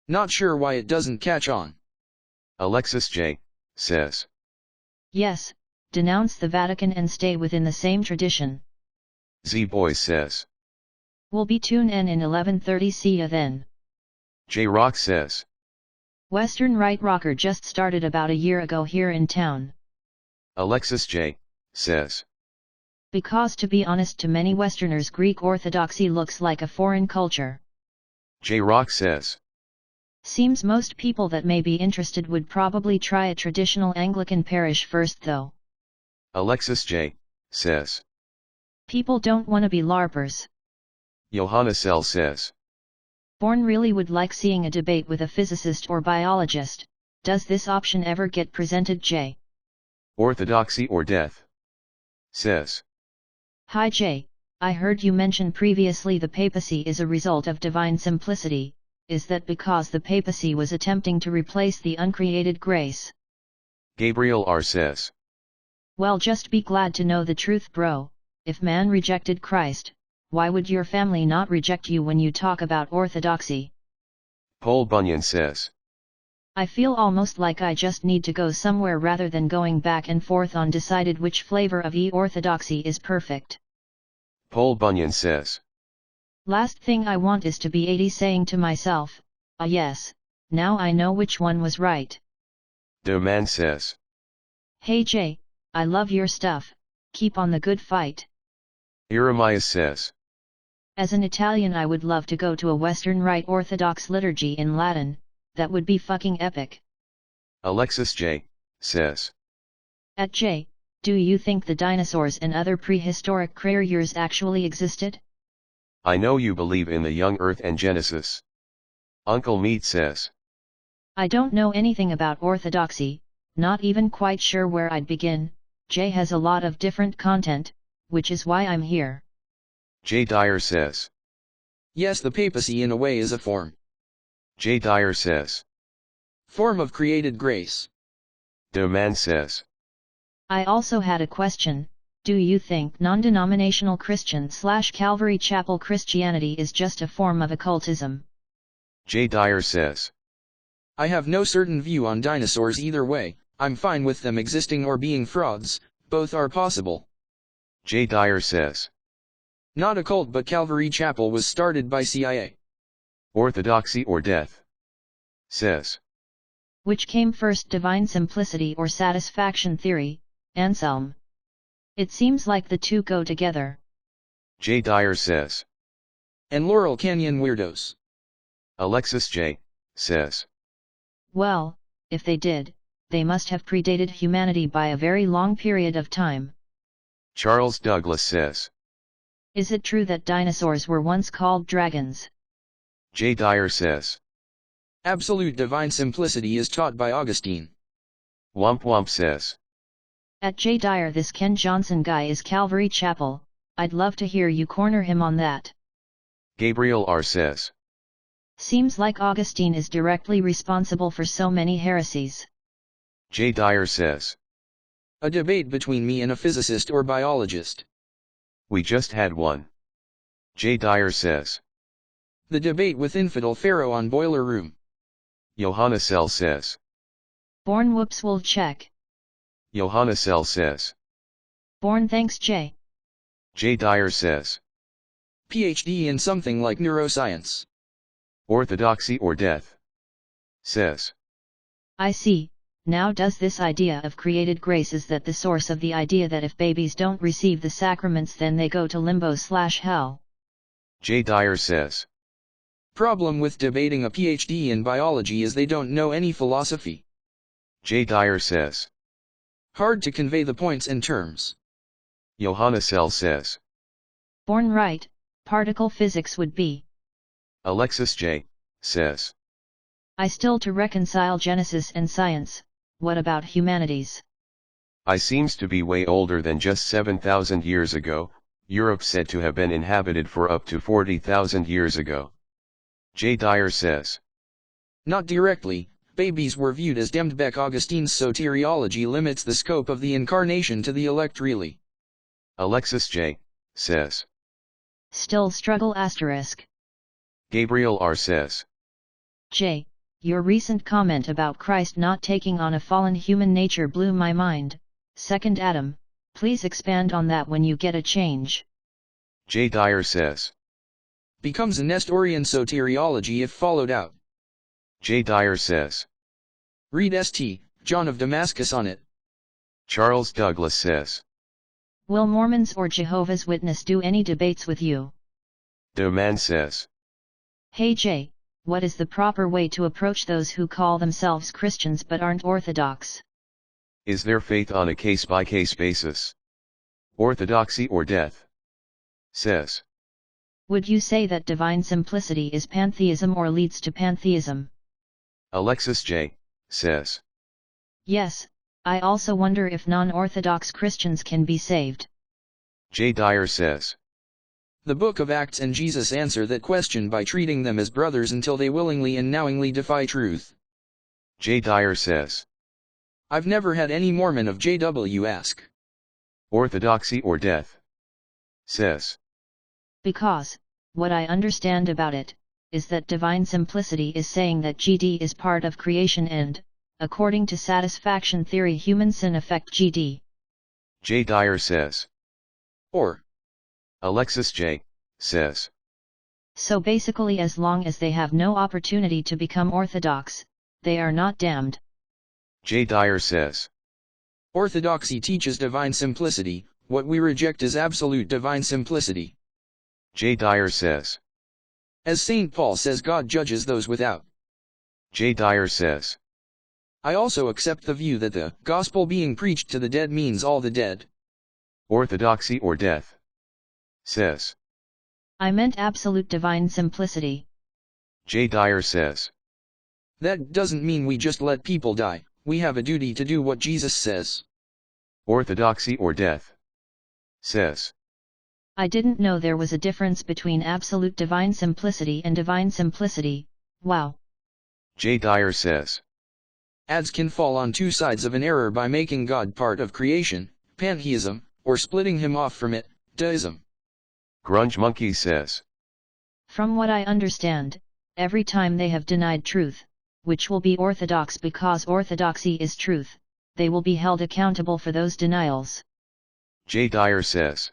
Not sure why it doesn't catch on. Alexis J. says. Yes, denounce the Vatican and stay within the same tradition. Z-Boys says. We'll be tuned in 11:30. See ya then. J. Rock says. Western Rite Rocker just started about a year ago here in town. Alexis J. says. Because to be honest to many Westerners Greek Orthodoxy looks like a foreign culture. J. Rock says. Seems most people that may be interested would probably try a traditional Anglican parish first though. Alexis J. says. People don't wanna be LARPers. Johanna Sell says. Born really would like seeing a debate with a physicist or biologist. Does this option ever get presented? J. Orthodoxy or death? Says. Hi J, I heard you mention previously the papacy is a result of divine simplicity. Is that because the papacy was attempting to replace the uncreated grace? Gabriel R says. Well, just be glad to know the truth, bro. If man rejected Christ, why would your family not reject you when you talk about orthodoxy? Paul Bunyan says. I feel almost like I just need to go somewhere rather than going back and forth on decided which flavor of orthodoxy is perfect. Paul Bunyan says. Last thing I want is to be 80 saying to myself, ah yes, now I know which one was right. The man says. Hey Jay, I love your stuff, keep on the good fight. Jeremiah says. As an Italian, I would love to go to a Western Rite Orthodox liturgy in Latin, that would be fucking epic. Alexis J. says. At J, do you think the dinosaurs and other prehistoric creatures actually existed? I know you believe in the young Earth and Genesis. Uncle Meat says. I don't know anything about orthodoxy, not even quite sure where I'd begin. J has a lot of different content, which is why I'm here. J. Dyer says. Yes, the papacy in a way is a form. J. Dyer says. Form of created grace. The man says. I also had a question. Do you think non-denominational Christian/Calvary Chapel Christianity is just a form of occultism? J. Dyer says. I have no certain view on dinosaurs either way. I'm fine with them existing or being frauds, both are possible. J. Dyer says. Not a cult, but Calvary Chapel was started by CIA. Orthodoxy or death. Says. Which came first, divine simplicity or satisfaction theory, Anselm? It seems like the two go together. J. Dyer says. And Laurel Canyon weirdos. Alexis J. says. Well, if they did, they must have predated humanity by a very long period of time. Charles Douglas says. Is it true that dinosaurs were once called dragons? J. Dyer says. Absolute divine simplicity is taught by Augustine. Womp Womp says. At J. Dyer, this Ken Johnson guy is Calvary Chapel. I'd love to hear you corner him on that. Gabriel R says. Seems like Augustine is directly responsible for so many heresies. J. Dyer says. A debate between me and a physicist or biologist. We just had one. J. Dyer says. The debate with infidel Pharaoh on Boiler Room. Johanna Sell says. Born whoops will check. Johanna Sell says. Born thanks J. J. Dyer says. PhD in something like neuroscience. Orthodoxy or death. Says. I see. Now does this idea of created grace, is that the source of the idea that if babies don't receive the sacraments then they go to limbo/hell? J. Dyer says. Problem with debating a PhD in biology is they don't know any philosophy. J. Dyer says. Hard to convey the points and terms. Johanna Sell says. Born right, particle physics would be. Alexis J. says. I still to reconcile Genesis and science. What about humanities? I seems to be way older than just 7,000 years ago. Europe said to have been inhabited for up to 40,000 years ago. J. Dyer says. Not directly, babies were viewed as damned. Beck Augustine's soteriology limits the scope of the incarnation to the elect really. Alexis J. says. Still struggle asterisk. Gabriel R says. J. Your recent comment about Christ not taking on a fallen human nature blew my mind. Second Adam, please expand on that when you get a change. J. Dyer says. Becomes a Nestorian soteriology if followed out. J. Dyer says. Read St. John of Damascus on it. Charles Douglas says. Will Mormons or Jehovah's Witness do any debates with you? The man says. Hey Jay, what is the proper way to approach those who call themselves Christians but aren't Orthodox? Is their faith on a case-by-case basis? Orthodoxy or death? Says. Would you say that divine simplicity is pantheism or leads to pantheism? Alexis J. says. Yes, I also wonder if non-Orthodox Christians can be saved. J. Dyer says. The Book of Acts and Jesus answer that question by treating them as brothers until they willingly and knowingly defy truth. J. Dyer says. I've never had any Mormon of JW ask. Orthodoxy or death? Says. Because, what I understand about it, is that divine simplicity is saying that GD is part of creation and, according to satisfaction theory, human sin affect GD. J. Dyer says. Or. Alexis J. says. So basically, as long as they have no opportunity to become orthodox, they are not damned. J. Dyer says. Orthodoxy teaches divine simplicity, what we reject is absolute divine simplicity. J. Dyer says. As St. Paul says, God judges those without. J. Dyer says. I also accept the view that the gospel being preached to the dead means all the dead. Orthodoxy or death? Says. I meant absolute divine simplicity. J. Dyer says. That doesn't mean we just let people die, we have a duty to do what Jesus says. Orthodoxy or death? Says. I didn't know there was a difference between absolute divine simplicity and divine simplicity. Wow. J. Dyer says. Ads can fall on two sides of an error by making God part of creation, pantheism, or splitting him off from it, deism. Grunge Monkey says. From what I understand, every time they have denied truth, which will be orthodox because orthodoxy is truth, they will be held accountable for those denials. J. Dyer says.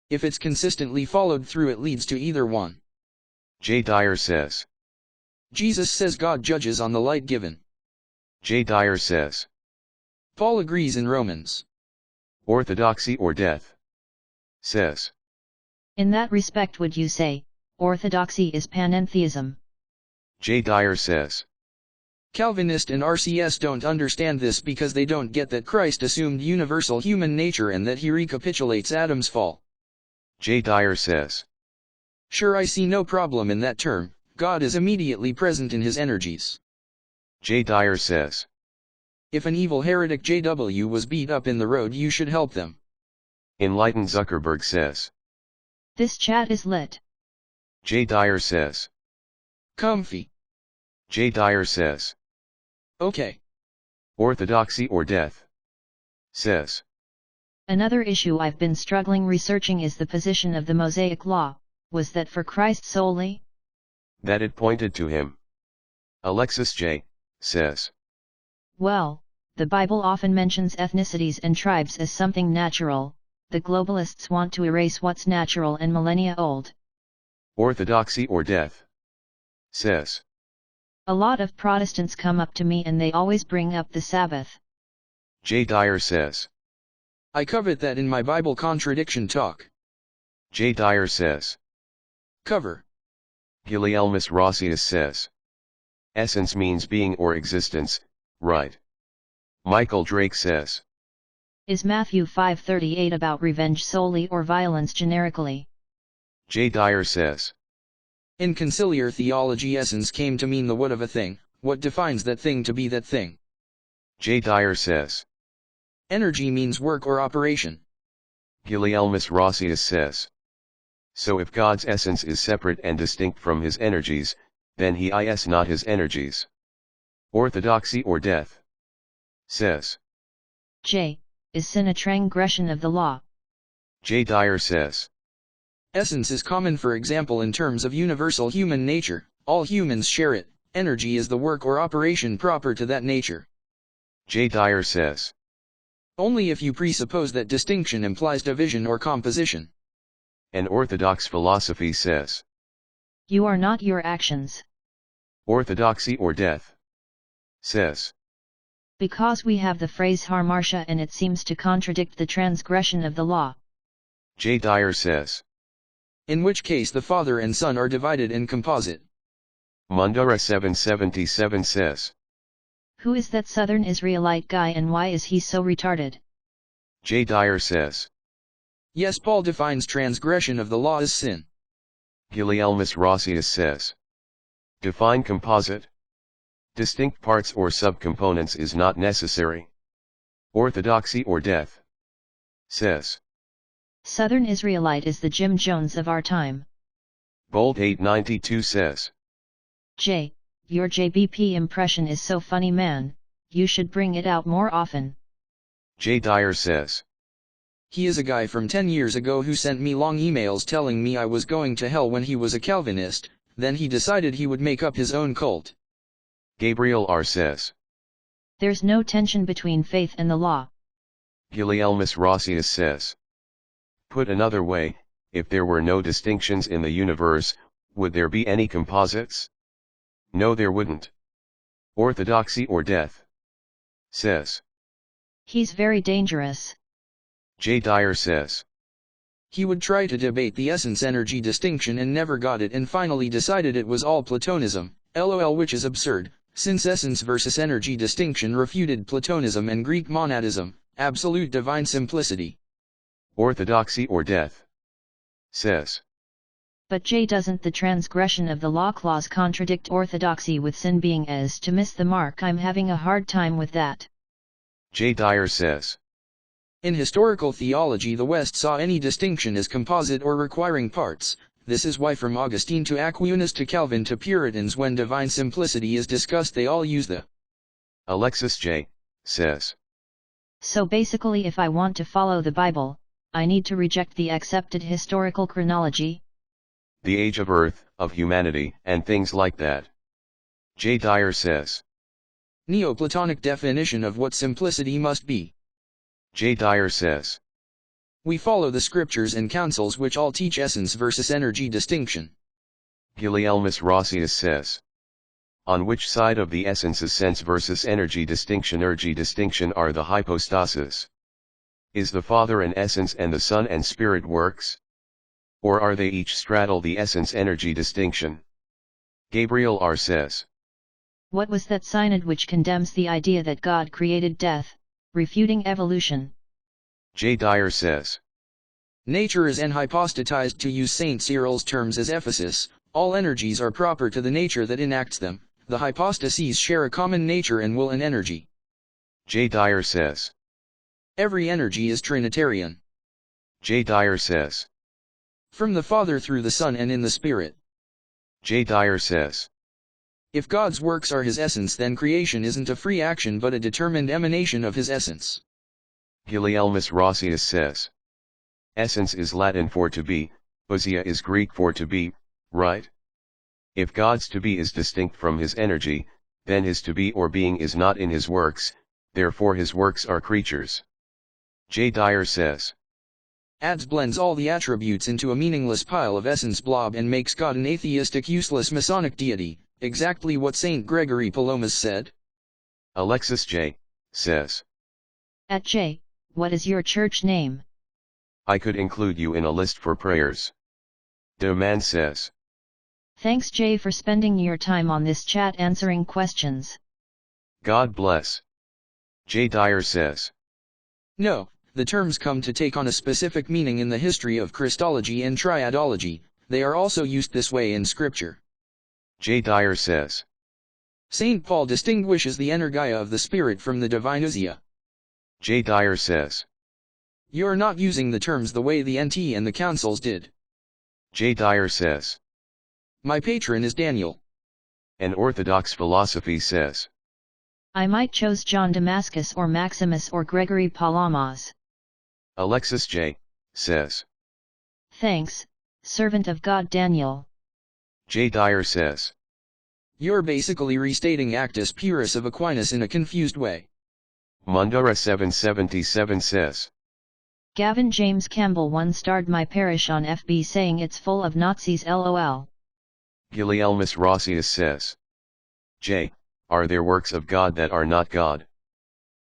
If it's consistently followed through, it leads to either one. J. Dyer says. Jesus says God judges on the light given. J. Dyer says. Paul agrees in Romans. Orthodoxy or death? Says. In that respect, would you say, orthodoxy is panentheism? J. Dyer says. Calvinist and RCS don't understand this because they don't get that Christ assumed universal human nature and that he recapitulates Adam's fall. J. Dyer says. Sure, I see no problem in that term. God is immediately present in his energies. J. Dyer says. If an evil heretic JW was beat up in the road, you should help them. Enlightened Zuckerberg says. This chat is lit. J. Dyer says. Comfy. J. Dyer says. Okay. Orthodoxy or death? Says. Another issue I've been struggling researching is the position of the Mosaic Law. Was that for Christ solely? That it pointed to him. Alexis J. says. Well, the Bible often mentions ethnicities and tribes as something natural. The globalists want to erase what's natural and millennia old. Orthodoxy or death? Says. A lot of Protestants come up to me and they always bring up the Sabbath. J. Dyer says. I covered that in my Bible contradiction talk. J. Dyer says. Cover. Guillermus Rossius says. Essence means being or existence, right? Michael Drake says. Is Matthew 5:38 about revenge solely or violence generically? J. Dyer says. In conciliar theology, essence came to mean the what of a thing, what defines that thing to be that thing. J. Dyer says. Energy means work or operation. Guillermus Rossius says. So if God's essence is separate and distinct from his energies, then he is not his energies. Orthodoxy or death? Says. J. Is sin a transgression of the law? J. Dyer says. Essence is common, for example, in terms of universal human nature. All humans share it. Energy is the work or operation proper to that nature. J. Dyer says. Only if you presuppose that distinction implies division or composition. An orthodox philosophy says. You are not your actions. Orthodoxy or death? Says. Because we have the phrase hamartia and it seems to contradict the transgression of the law. J. Dyer says. In which case the Father and Son are divided and composite. Mundara 777 says. Who is that Southern Israelite guy and why is he so retarded? J. Dyer says. Yes, Paul defines transgression of the law as sin. Guillermus Rossius says. Define composite. Distinct parts or subcomponents is not necessary. Orthodoxy or death? Says. Southern Israelite is the Jim Jones of our time. Bolt 892 says. J, your JBP impression is so funny, man, you should bring it out more often. J. Dyer says. He is a guy from 10 years ago who sent me long emails telling me I was going to hell when he was a Calvinist, then he decided he would make up his own cult. Gabriel R. says. There's no tension between faith and the law. Gulielmus Rossius says. Put another way, if there were no distinctions in the universe, would there be any composites? No, there wouldn't. Orthodoxy or death? Says. He's very dangerous. J. Dyer says. He would try to debate the essence-energy distinction and never got it and finally decided it was all Platonism, lol, which is absurd, since essence versus energy distinction refuted Platonism and Greek monadism, absolute divine simplicity. Orthodoxy or death? Says. But J, doesn't the transgression of the law clause contradict orthodoxy with sin being as to miss the mark? I'm having a hard time with that. J. Dyer says. In historical theology, the West saw any distinction as composite or requiring parts. This is why from Augustine to Aquinas to Calvin to Puritans, when divine simplicity is discussed, they all use the. Alexis J. says. So basically, if I want to follow the Bible, I need to reject the accepted historical chronology? The age of earth, of humanity, and things like that. J. Dyer says. Neoplatonic definition of what simplicity must be. J. Dyer says. We follow the scriptures and councils which all teach essence versus energy distinction. Gulielmus Rossius says. On which side of the essence is sense versus energy distinction? Energy distinction are the hypostasis. Is the Father an essence and the Son and Spirit works? Or are they each straddle the essence-energy distinction? Gabriel R. says. What was that synod which condemns the idea that God created death, refuting evolution? J. Dyer says. Nature is enhypostatized, to use St. Cyril's terms as Ephesus. All energies are proper to the nature that enacts them. The hypostases share a common nature and will and energy. J. Dyer says. Every energy is Trinitarian. J. Dyer says. From the Father through the Son and in the Spirit. J. Dyer says. If God's works are his essence, then creation isn't a free action but a determined emanation of his essence. Gulielmus Rossius says. Essence is Latin for to be, ousia is Greek for to be, right? If God's to be is distinct from his energy, then his to be or being is not in his works, therefore his works are creatures. J. Dyer says. Adds blends all the attributes into a meaningless pile of essence blob and makes God an atheistic, useless Masonic deity, exactly what St. Gregory Palomas said. Alexis J. says. At J, what is your church name? I could include you in a list for prayers. Doman says. Thanks J for spending your time on this chat answering questions. God bless. J. Dyer says. No, the terms come to take on a specific meaning in the history of Christology and triadology. They are also used this way in Scripture. J. Dyer says. St. Paul distinguishes the energia of the Spirit from the divine ousia. J. Dyer says. You're not using the terms the way the NT and the councils did. J. Dyer says. My patron is Daniel. An orthodox philosophy says. I might chose John Damascus or Maximus or Gregory Palamas. Alexis J. says. Thanks, servant of God Daniel. J. Dyer says. You're basically restating Actus Purus of Aquinas in a confused way. Mundura 777 says. Gavin James Campbell one-starred my parish on FB saying it's full of Nazis lol. Gulielmus Rossius says. J. Are there works of God that are not God?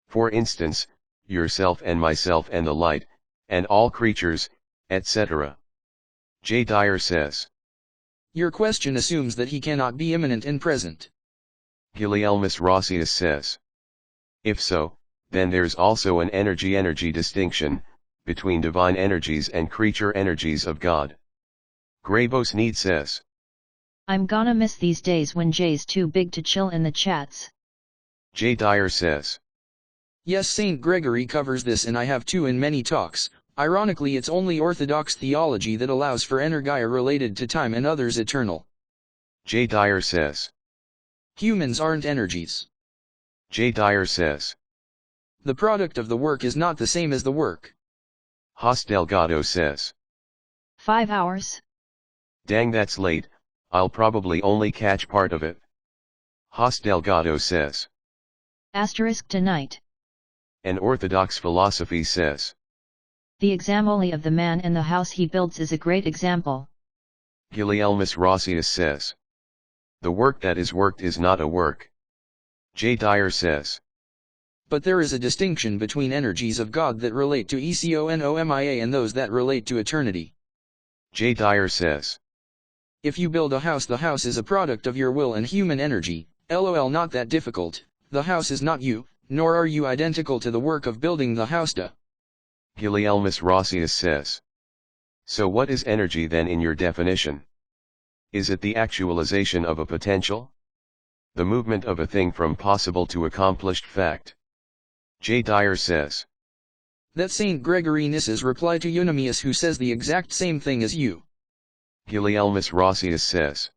For instance, yourself and myself and the light, and all creatures, etc. J. Dyer says. Your question assumes that he cannot be immanent and present. Gulielmus Rossius says. If so, then there's also an energy-energy distinction, between divine energies and creature energies of God. Grabos Need says. I'm gonna miss these days when Jay's too big to chill in the chats. J. Dyer says. Yes, St. Gregory covers this and I have too in many talks. Ironically, it's only Orthodox theology that allows for energia related to time and others eternal. J. Dyer says. Humans aren't energies. J. Dyer says. The product of the work is not the same as the work. Haas Delgado says. 5 hours? Dang, that's late, I'll probably only catch part of it. Haas Delgado says. Asterisk tonight. An Orthodox philosophy says. The exam only of the man and the house he builds is a great example. Guilelmus Rossius says. The work that is worked is not a work. J. Dyer says. But there is a distinction between energies of God that relate to economia and those that relate to eternity. J. Dyer says. If you build a house, the house is a product of your will and human energy. LOL, not that difficult. The house is not you, nor are you identical to the work of building the house. Guilelmus Rossius says. So what is energy then in your definition? Is it the actualization of a potential? The movement of a thing from possible to accomplished fact? J. Dyer says. That's St. Gregory Nyssa's reply to Eunomius, who says the exact same thing as you. Guilelmus Rossius says.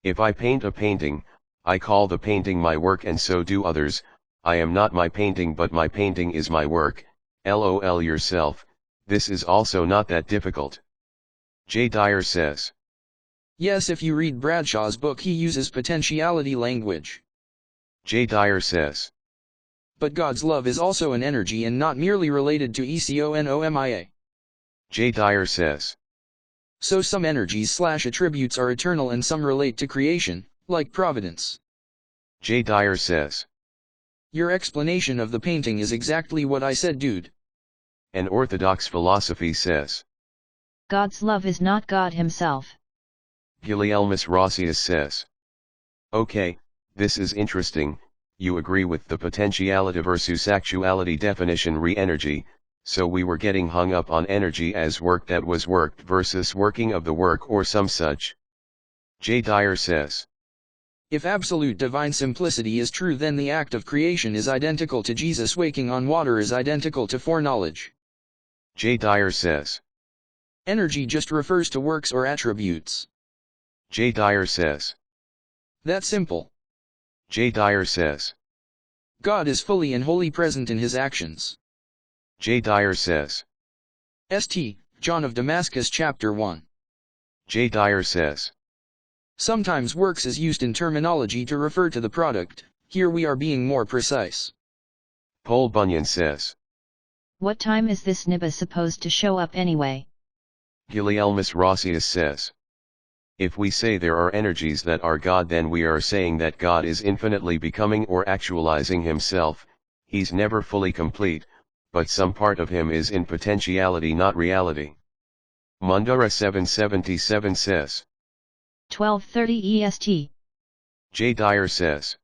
If I paint a painting, I call the painting my work, and so do others. I am not my painting, but my painting is my work. LOL yourself, this is also not that difficult. J. Dyer says. Yes, if you read Bradshaw's book, he uses potentiality language. J. Dyer says. But God's love is also an energy and not merely related to economia. J. Dyer says. So some energies/attributes are eternal and some relate to creation, like providence. J. Dyer says. Your explanation of the painting is exactly what I said, dude. An Orthodox philosophy says. God's love is not God himself. Guilelmus Rossius says. Okay, this is interesting. You agree with the potentiality versus actuality definition re-energy, so we were getting hung up on energy as work that was worked versus working of the work or some such. J. Dyer says. If absolute divine simplicity is true, then the act of creation is identical to Jesus waking on water is identical to foreknowledge. J. Dyer says. Energy just refers to works or attributes. J. Dyer says. That's simple. J. Dyer says. God is fully and wholly present in his actions. J. Dyer says. St. John of Damascus chapter 1. J. Dyer says. Sometimes works is used in terminology to refer to the product. Here we are being more precise. Paul Bunyan says. What time is this nibba supposed to show up anyway? Guilelmus Rossius says. If we say there are energies that are God, then we are saying that God is infinitely becoming or actualizing himself. He's never fully complete, but some part of him is in potentiality, not reality. Mundara 777 says. 12:30 EST. J. Dyer says.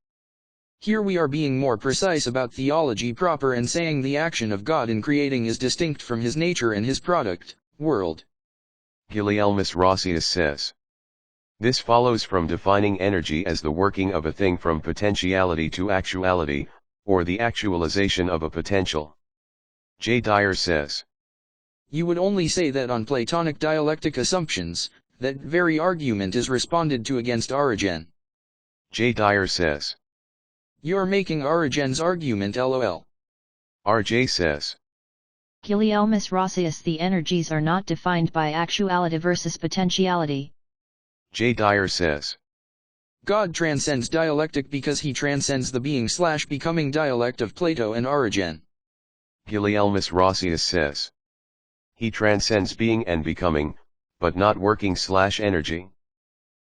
Here we are being more precise about theology proper and saying the action of God in creating is distinct from his nature and his product, world. Guilelmus Rossius says. This follows from defining energy as the working of a thing from potentiality to actuality, or the actualization of a potential. J. Dyer says. You would only say that on Platonic dialectic assumptions. That very argument is responded to against Origen. J. Dyer says. You're making Origen's argument, lol. R.J. says. Guilelmus Rossius, the energies are not defined by actuality versus potentiality. J. Dyer says. God transcends dialectic because he transcends the being/becoming dialect of Plato and Origen. Guilelmus Rossius says. He transcends being and becoming, but not working/energy.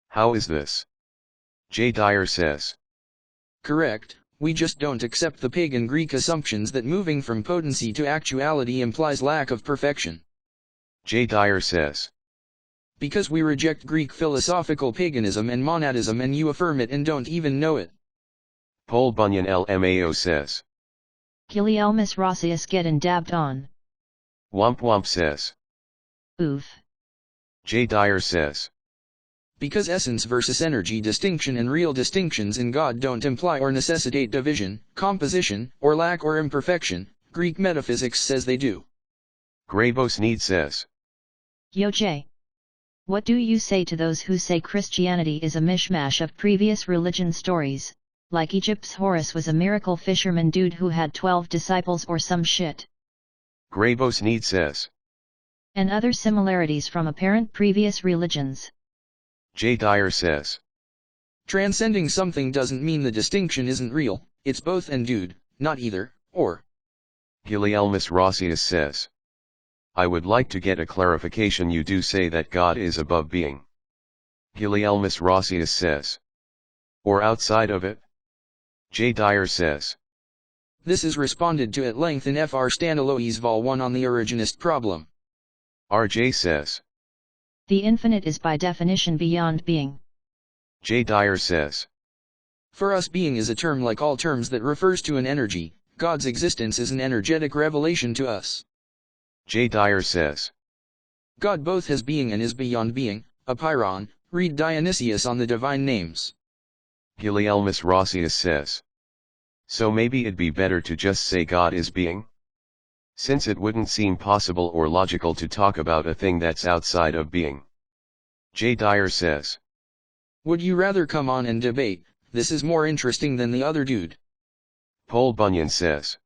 How is this? J. Dyer says. Correct, we just don't accept the pagan Greek assumptions that moving from potency to actuality implies lack of perfection. J. Dyer says. Because we reject Greek philosophical paganism and monadism, and you affirm it and don't even know it. Paul Bunyan LMAO says. Guilelmus Rossius getting dabbed on. Womp Womp says. Oof. J. Dyer says. Because essence versus energy distinction and real distinctions in God don't imply or necessitate division, composition, or lack or imperfection, Greek metaphysics says they do. Grabos Need says. Yo Jay. What do you say to those who say Christianity is a mishmash of previous religion stories, like Egypt's Horus was a miracle fisherman dude who had 12 disciples or some shit? Grabos Need says. And other similarities from apparent previous religions. Dyer says. Transcending something doesn't mean the distinction isn't real, it's both and dude, not either, or. Guilelmus Rossius says. I would like to get a clarification. You do say that God is above being. Guilelmus Rossius says. Or outside of it? Dyer says. This is responded to at length in Fr. Staniloes Vol 1 on the originist problem. RJ says. The infinite is by definition beyond being. Dyer says. For us, being is a term like all terms that refers to an energy. God's existence is an energetic revelation to us. Dyer says. God both has being and is beyond being, apeiron, read Dionysius on the divine names. Guilelmus Rossius says. So maybe it'd be better to just say God is being? Since it wouldn't seem possible or logical to talk about a thing that's outside of being. Dyer says. Would you rather come on and debate? This is more interesting than the other dude. Paul Bunyan says.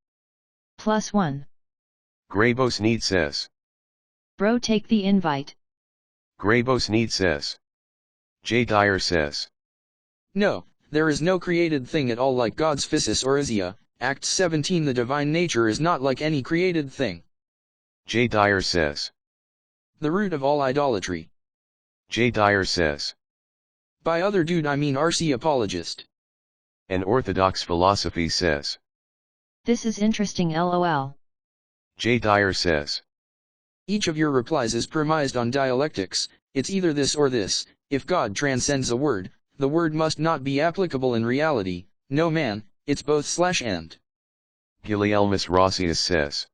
+1. Grabos Need says. Bro, take the invite. Grabos Need says. Dyer says. No, there is no created thing at all like God's physis or Isia. Acts 17. The divine nature is not like any created thing. Dyer says. The root of all idolatry. Dyer says. By other dude I mean RC apologist. An orthodox philosophy says. This is interesting lol. Dyer says. Each of your replies is premised on dialectics. It's either this or this. If God transcends a word, the word must not be applicable in reality. No man, it's both/and. Guilelmus Rossius says.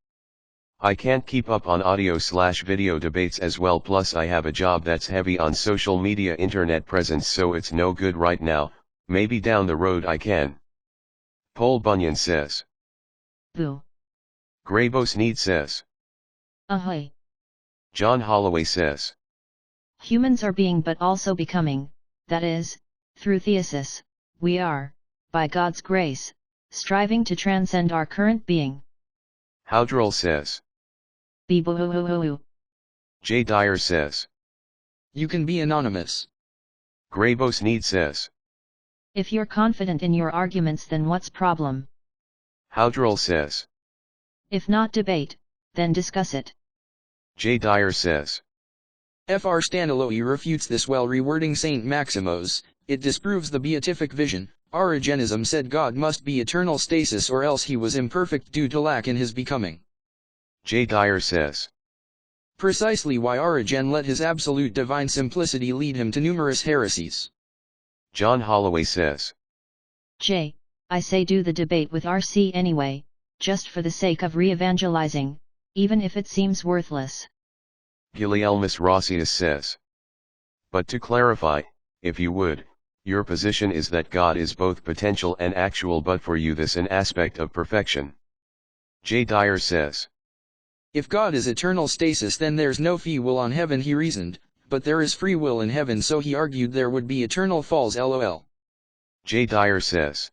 I can't keep up on audio/video debates as well, plus I have a job that's heavy on social media internet presence, so it's no good right now. Maybe down the road I can. Paul Bunyan says. Boo. Grabos Need says. Ahoy. John Holloway says. Humans are being but also becoming, that is, through theosis, we are, by God's grace, striving to transcend our current being. Howdrell says. Be-boo-hoo-hoo-hoo. Dyer says. You can be anonymous. Grabos Need says. If you're confident in your arguments, then what's problem? Howdrell says. If not debate, then discuss it. Dyer says. Fr. Staniloe refutes this while rewording Saint Maximos. It disproves the beatific vision. Origenism said God must be eternal stasis or else he was imperfect due to lack in his becoming. Dyer says. Precisely why Origen let his absolute divine simplicity lead him to numerous heresies. John Holloway says. J. I say do the debate with RC anyway, just for the sake of re-evangelizing, even if it seems worthless. Guilelmus Rossius says. But to clarify, if you would, your position is that God is both potential and actual, but for you this an aspect of perfection. Dyer says. If God is eternal stasis, then there's no free will on heaven, he reasoned, but there is free will in heaven, so he argued there would be eternal falls lol. Dyer says.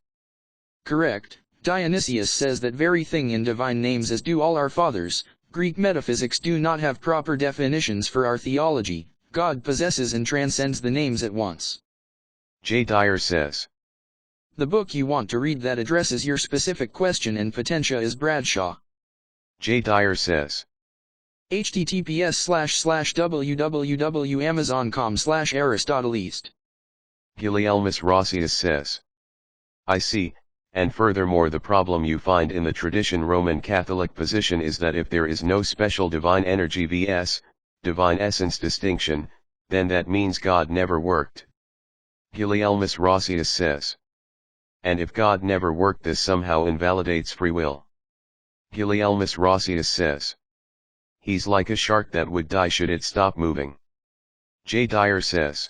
Correct. Dionysius says that very thing in divine names, as do all our fathers. Greek metaphysics do not have proper definitions for our theology. God possesses and transcends the names at once. Dyer says. The book you want to read that addresses your specific question and potentia is Bradshaw. Dyer says. https://www.amazon.com/Aristoteles. Guilelmus Rossius says. I see, and furthermore the problem you find in the tradition Roman Catholic position is that if there is no special divine energy vs. divine essence distinction, then that means God never worked. Guilelmus Rossius says. And if God never worked, this somehow invalidates free will. Guilelmus Rossius says. He's like a shark that would die should it stop moving. Dyer says.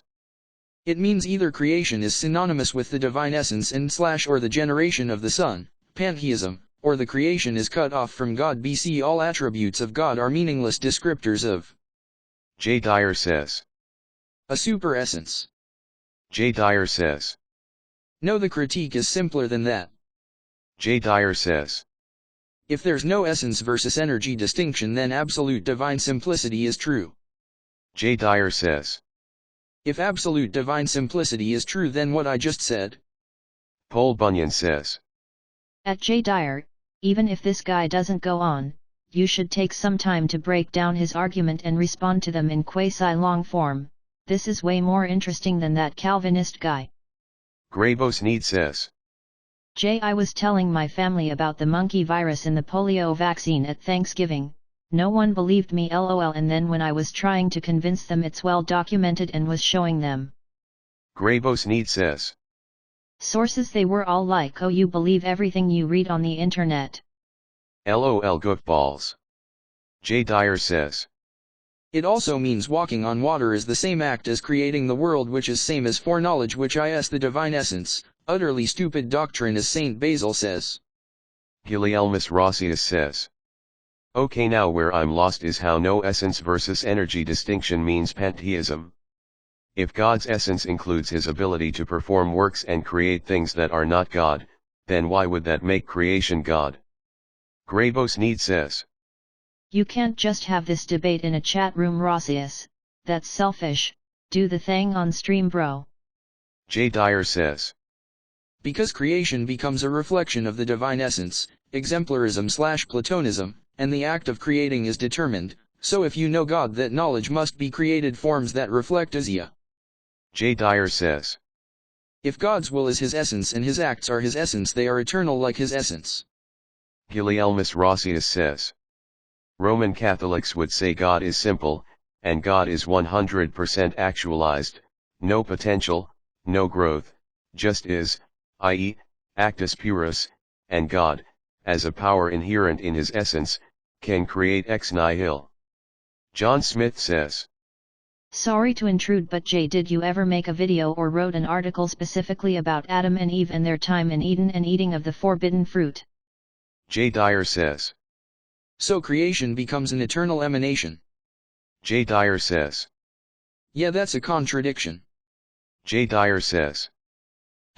It means either creation is synonymous with the divine essence and/or the generation of the Son, pantheism, or the creation is cut off from God. BC all attributes of God are meaningless descriptors of J. Dyer says. a super essence. J. Dyer says. No, the critique is simpler than that. J. Dyer says. If there's no essence versus energy distinction, then absolute divine simplicity is true. J. Dyer says. If absolute divine simplicity is true, then what I just said. Paul Bunyan says. At J. Dyer, even if this guy doesn't go on, you should take some time to break down his argument and respond to them in quasi-long form. This is way more interesting than that Calvinist guy. Grabos Need says. I was telling my family about the monkey virus in the polio vaccine at Thanksgiving. No one believed me, lol, and then when I was trying to convince them it's well documented and was showing them Grabos Need says. sources, they were all like, oh, you believe everything you read on the internet. LOL goofballs. J. Dyer says. It also means walking on water is the same act as creating the world, which is same as foreknowledge, which is the divine essence. Utterly stupid doctrine, as Saint Basil says. Helielmus Rossius says. Okay, now where I'm lost is how no essence versus energy distinction means pantheism. If God's essence includes his ability to perform works and create things that are not God, then why would that make creation God? Grabos Need says. You can't just have this debate in a chat room, Rossius. That's selfish. Do the thing on stream, bro. J. Dyer says. Because creation becomes a reflection of the divine essence, exemplarism/Platonism, and the act of creating is determined, so if you know God, that knowledge must be created forms that reflect Asia. J. Dyer says. If God's will is his essence and his acts are his essence, they are eternal like his essence. Helielmus Rossius says. Roman Catholics would say God is simple, and God is 100% actualized, no potential, no growth, just is, i.e., actus purus, and God, as a power inherent in his essence, can create ex nihilo. John Smith says. Sorry to intrude, but Jay, did you ever make a video or wrote an article specifically about Adam and Eve and their time in Eden and eating of the forbidden fruit? J. Dyer says. So creation becomes an eternal emanation. J. Dyer says. Yeah, that's a contradiction. J. Dyer says.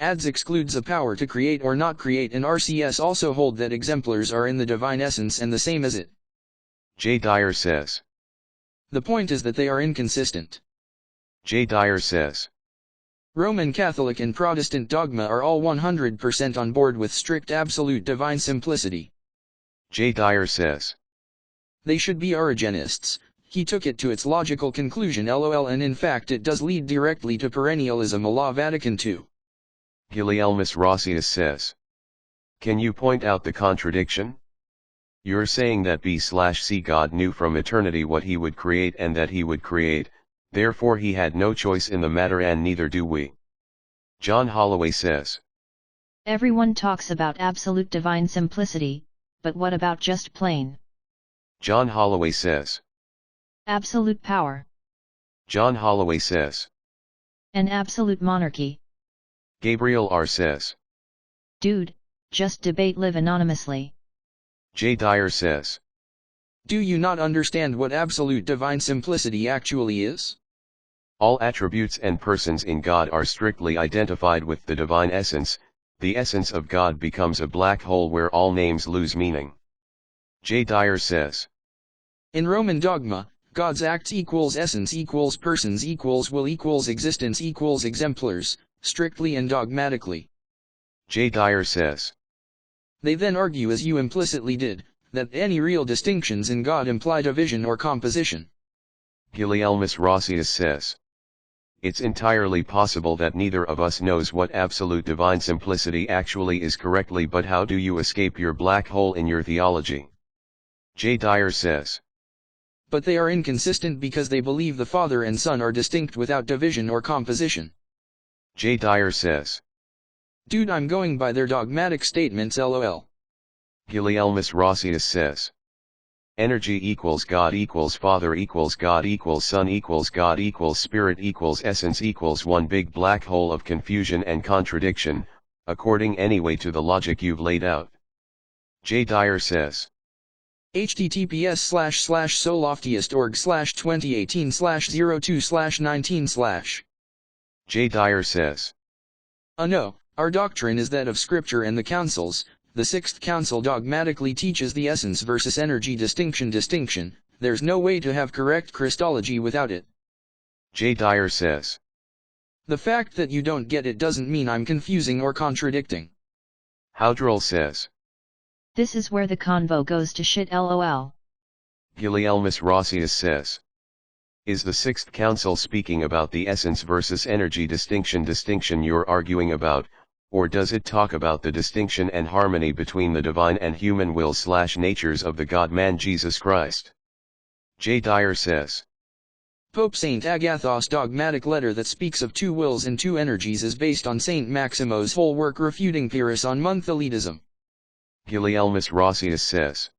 Ads excludes the power to create or not create, and RCS also hold that exemplars are in the divine essence and the same as it. J. Dyer says. The point is that they are inconsistent. J. Dyer says. Roman Catholic and Protestant dogma are all 100% on board with strict absolute divine simplicity. J. Dyer says. They should be Origenists. He took it to its logical conclusion, lol, and in fact it does lead directly to perennialism, a law Vatican II. Helielmus Rossius says. Can you point out the contradiction? You're saying that B/C God knew from eternity what he would create and that he would create, therefore he had no choice in the matter, and neither do we. John Holloway says. Everyone talks about absolute divine simplicity, but what about just plain John Holloway says. absolute power? John Holloway says. An absolute monarchy? Gabriel R. says. Dude, just debate, live anonymously. J. Dyer says. Do you not understand what absolute divine simplicity actually is? All attributes and persons in God are strictly identified with the divine essence. The essence of God becomes a black hole where all names lose meaning. J. Dyer says. In Roman dogma, God's acts equals essence equals persons equals will equals existence equals exemplars, strictly and dogmatically. J. Dyer says. They then argue, as you implicitly did, that any real distinctions in God imply division or composition. Helielmus Rossius says. It's entirely possible that neither of us knows what absolute divine simplicity actually is correctly, but how do you escape your black hole in your theology? J. Dyer says. But they are inconsistent because they believe the Father and Son are distinct without division or composition. J. Dyer says. Dude, I'm going by their dogmatic statements, lol. Helielmus Rossius says. Energy equals God equals Father equals God equals Son equals God equals Spirit equals essence equals one big black hole of confusion and contradiction, according anyway to the logic you've laid out. J. Dyer says. https://soloftiest.org/2018/02/19/. J. Dyer says. No, our doctrine is that of Scripture and the councils. The Sixth Council dogmatically teaches the essence versus energy distinction. There's no way to have correct Christology without it. J. Dyer says. The fact that you don't get it doesn't mean I'm confusing or contradicting. Howdrell says. This is where the convo goes to shit lol. Gulielmus Rossius says. Is the Sixth Council speaking about the essence versus energy distinction you're arguing about, or does it talk about the distinction and harmony between the divine and human will/natures of the God-man Jesus Christ? J. Dyer says. Pope St. Agathos' dogmatic letter that speaks of two wills and two energies is based on St. Maximo's whole work refuting Pyrrhus on monthelitism. Gulielmus Rossius says.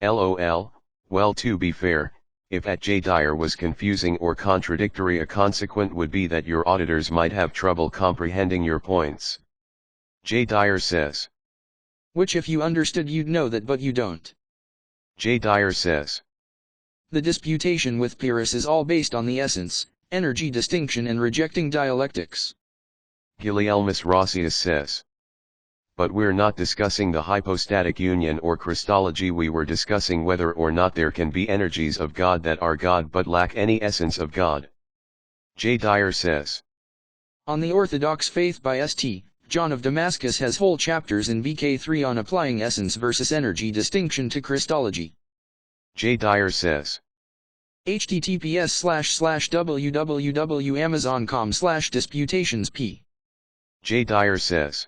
LOL, well, to be fair, if at J. Dyer was confusing or contradictory, a consequent would be that your auditors might have trouble comprehending your points. J. Dyer says. Which if you understood you'd know that, but you don't. J. Dyer says. The disputation with Pyrrhus is all based on the essence, energy distinction and rejecting dialectics. Gulielmus Rossius says. But we're not discussing the hypostatic union or Christology, we were discussing whether or not there can be energies of God that are God but lack any essence of God. J. Dyer says. On the Orthodox Faith by St. John of Damascus has whole chapters in VK3 on applying essence versus energy distinction to Christology. J. Dyer says. https://www.amazon.com/disputations/p. J. Dyer says.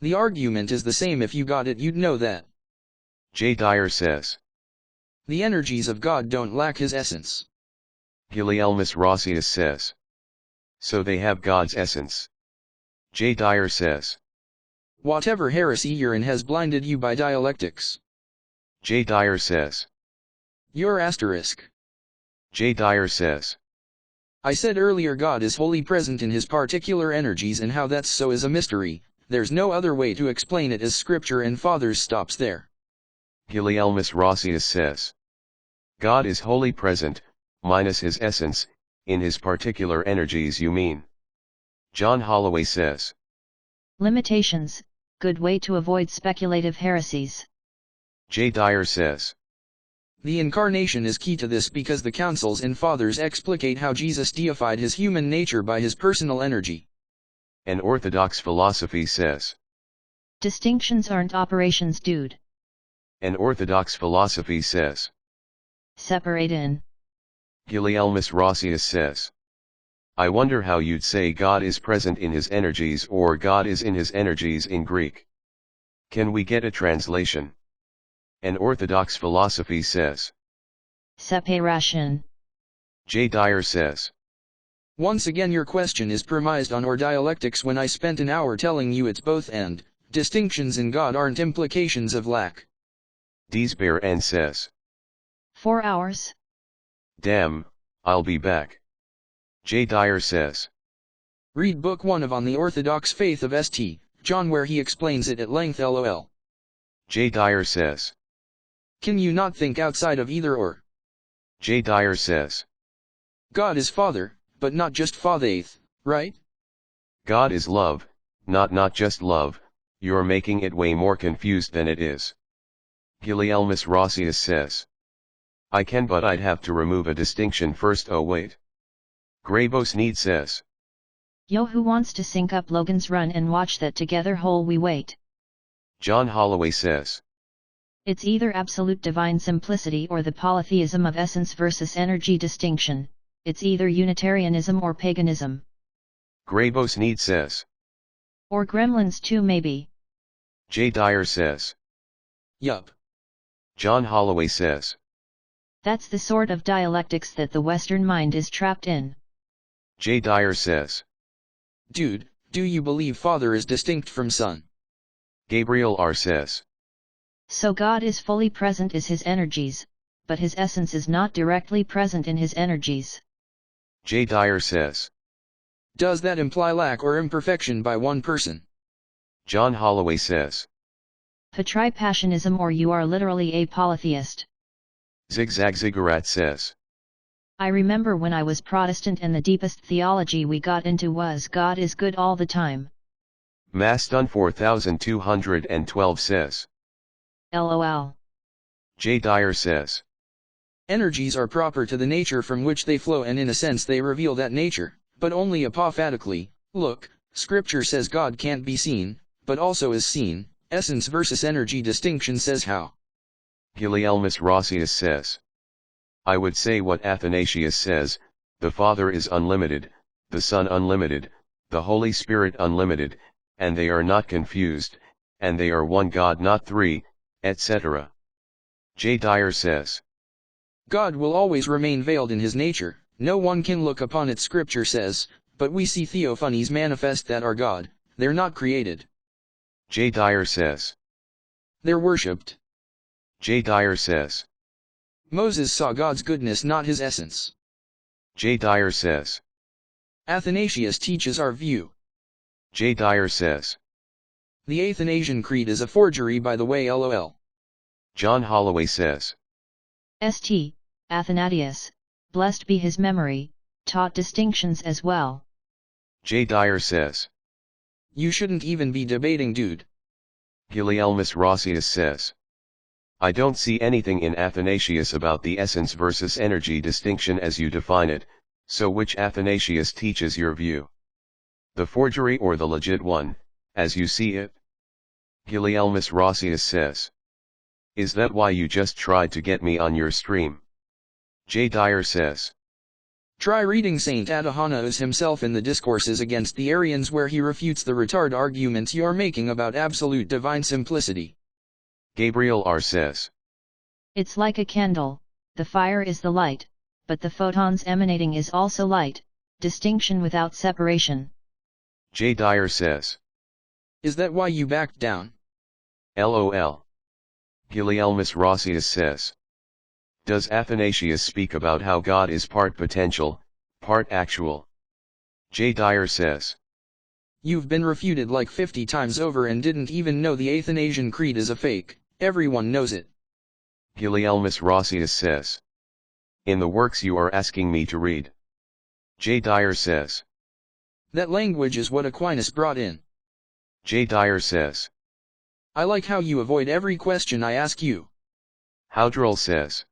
The argument is the same. If you got it, you'd know that. J. Dyer says. The energies of God don't lack his essence. Gulielmus Rossius says. So they have God's essence. J. Dyer says. Whatever heresy you're in has blinded you by dialectics. J. Dyer says. Your asterisk. J. Dyer says. I said earlier God is wholly present in his particular energies, and how that's so is a mystery. There's no other way to explain it, as Scripture and Fathers stops there. Gulielmus Rossius says. God is wholly present, minus his essence, in his particular energies, you mean? John Holloway says. Limitations, good way to avoid speculative heresies. J. Dyer says. The Incarnation is key to this, because the Councils and Fathers explicate how Jesus deified his human nature by his personal energy. An Orthodox philosophy says. Distinctions aren't operations, dude. An Orthodox philosophy says. Separate in. Gulielmus Rossius says. I wonder how you'd say God is present in his energies, or God is in his energies in Greek. Can we get a translation? An Orthodox philosophy says. Separation. J. Dyer says. Once again, your question is premised on or dialectics when I spent an hour telling you it's both, and distinctions in God aren't implications of lack. Despair and says. 4 hours? Damn, I'll be back. J. Dyer says. Read Book 1 of On the Orthodox Faith of St. John, where he explains it at length. LOL. J. Dyer says. Can you not think outside of either or? J. Dyer says. God is Father, but not just Fathaith, right? God is love, not just love. You're making it way more confused than it is. Gulielmus Rossius says. I can, but I'd have to remove a distinction first. Oh wait. Grabos Need says. Yo, who wants to sync up Logan's Run and watch that together while we wait? John Holloway says. It's either absolute divine simplicity or the polytheism of essence versus energy distinction. It's either Unitarianism or paganism. Grabos Need says. Or Gremlins 2 maybe. J. Dyer says. Yup. John Holloway says. That's the sort of dialectics that the Western mind is trapped in. J. Dyer says. Dude, do you believe Father is distinct from Son? Gabriel R. says. So God is fully present as his energies, but his essence is not directly present in his energies. J. Dyer says. Does that imply lack or imperfection by one person? John Holloway says. Patripassionism, or you are literally a polytheist. Zigzag Ziggurat says. I remember when I was Protestant and the deepest theology we got into was God is good all the time. Maston 4212 says. LOL. J. Dyer says. Energies are proper to the nature from which they flow, and in a sense they reveal that nature, but only apophatically. Look, Scripture says God can't be seen, but also is seen. Essence versus energy distinction says how. Gulielmus Rossius says. I would say what Athanasius says, the Father is unlimited, the Son unlimited, the Holy Spirit unlimited, and they are not confused, and they are one God, not three, etc. J. Dyer says. God will always remain veiled in his nature, no one can look upon it, Scripture says, but we see theophanies manifest that are God, they're not created. J. Dyer says. They're worshipped. J. Dyer says. Moses saw God's goodness, not his essence. J. Dyer says. Athanasius teaches our view. J. Dyer says. The Athanasian Creed is a forgery, by the way, lol. John Holloway says. St. Athanasius, blessed be his memory, taught distinctions as well. J. Dyer says. You shouldn't even be debating, dude. Gulielmus Rossius says. I don't see anything in Athanasius about the essence versus energy distinction as you define it, so which Athanasius teaches your view? The forgery or the legit one, as you see it? Gulielmus Rossius says. Is that why you just tried to get me on your stream? J. Dyer says. Try reading Saint Adahanaus himself in the Discourses against the Arians, where he refutes the retard arguments you're making about absolute divine simplicity. Gabriel R. says. It's like a candle, the fire is the light, but the photons emanating is also light, distinction without separation. J. Dyer says. Is that why you backed down? LOL. Gulielmus Rossius says. Does Athanasius speak about how God is part potential, part actual? J. Dyer says. You've been refuted like 50 times over and didn't even know the Athanasian Creed is a fake. Everyone knows it. Gulielmus Rossius says. In the works you are asking me to read. J. Dyer says. That language is what Aquinas brought in. J. Dyer says. I like how you avoid every question I ask you. Howdrell says.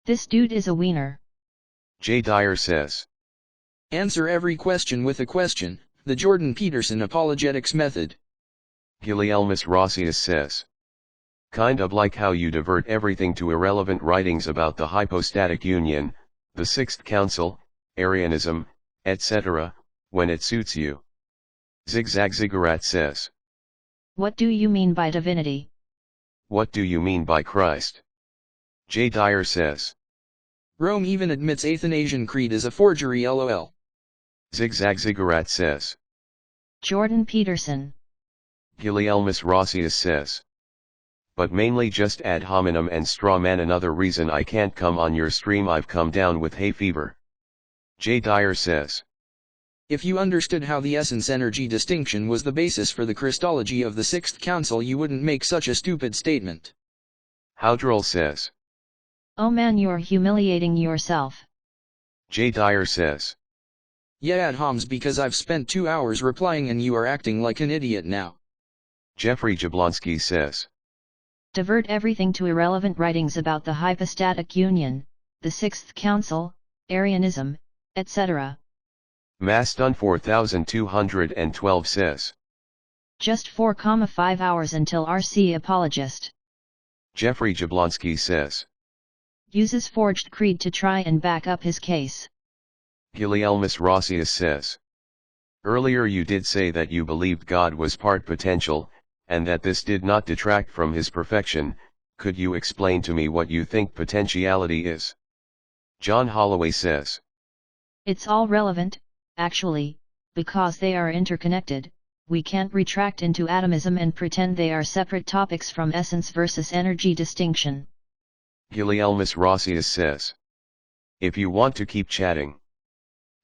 This dude is a wiener. J. Dyer says. Answer every question with a question, the Jordan Peterson apologetics method. Gulielmus Rossius says. Kind of like how you divert everything to irrelevant writings about the hypostatic union, the Sixth Council, Arianism, etc., when it suits you. Zigzag Ziggurat says. What do you mean by divinity? What do you mean by Christ? J. Dyer says. Rome even admits Athanasian Creed is a forgery, lol. Zigzag Ziggurat says. Jordan Peterson. Gulielmus Rossius says. But mainly just ad hominem and straw man. Another reason I can't come on your stream, I've come down with hay fever. J. Dyer says. If you understood how the essence-energy distinction was the basis for the Christology of the Sixth Council, you wouldn't make such a stupid statement. Howdrell says. Oh man, you're humiliating yourself. J. Dyer says. Yeah, ad homs, because I've spent 2 hours replying and you are acting like an idiot now. Jeffrey Jablonski says. Divert everything to irrelevant writings about the hypostatic union, the Sixth Council, Arianism, etc. Maston 4212 says. Just 4,5 hours until RC apologist. Jeffrey Jablonski says. Uses forged creed to try and back up his case. Gulielmus Rossius says. Earlier you did say that you believed God was part potential, and that this did not detract from his perfection. Could you explain to me what you think potentiality is? John Holloway says. It's all relevant, actually, because they are interconnected. We can't retract into atomism and pretend they are separate topics from essence versus energy distinction. Gulielmus Rossius says. If you want to keep chatting.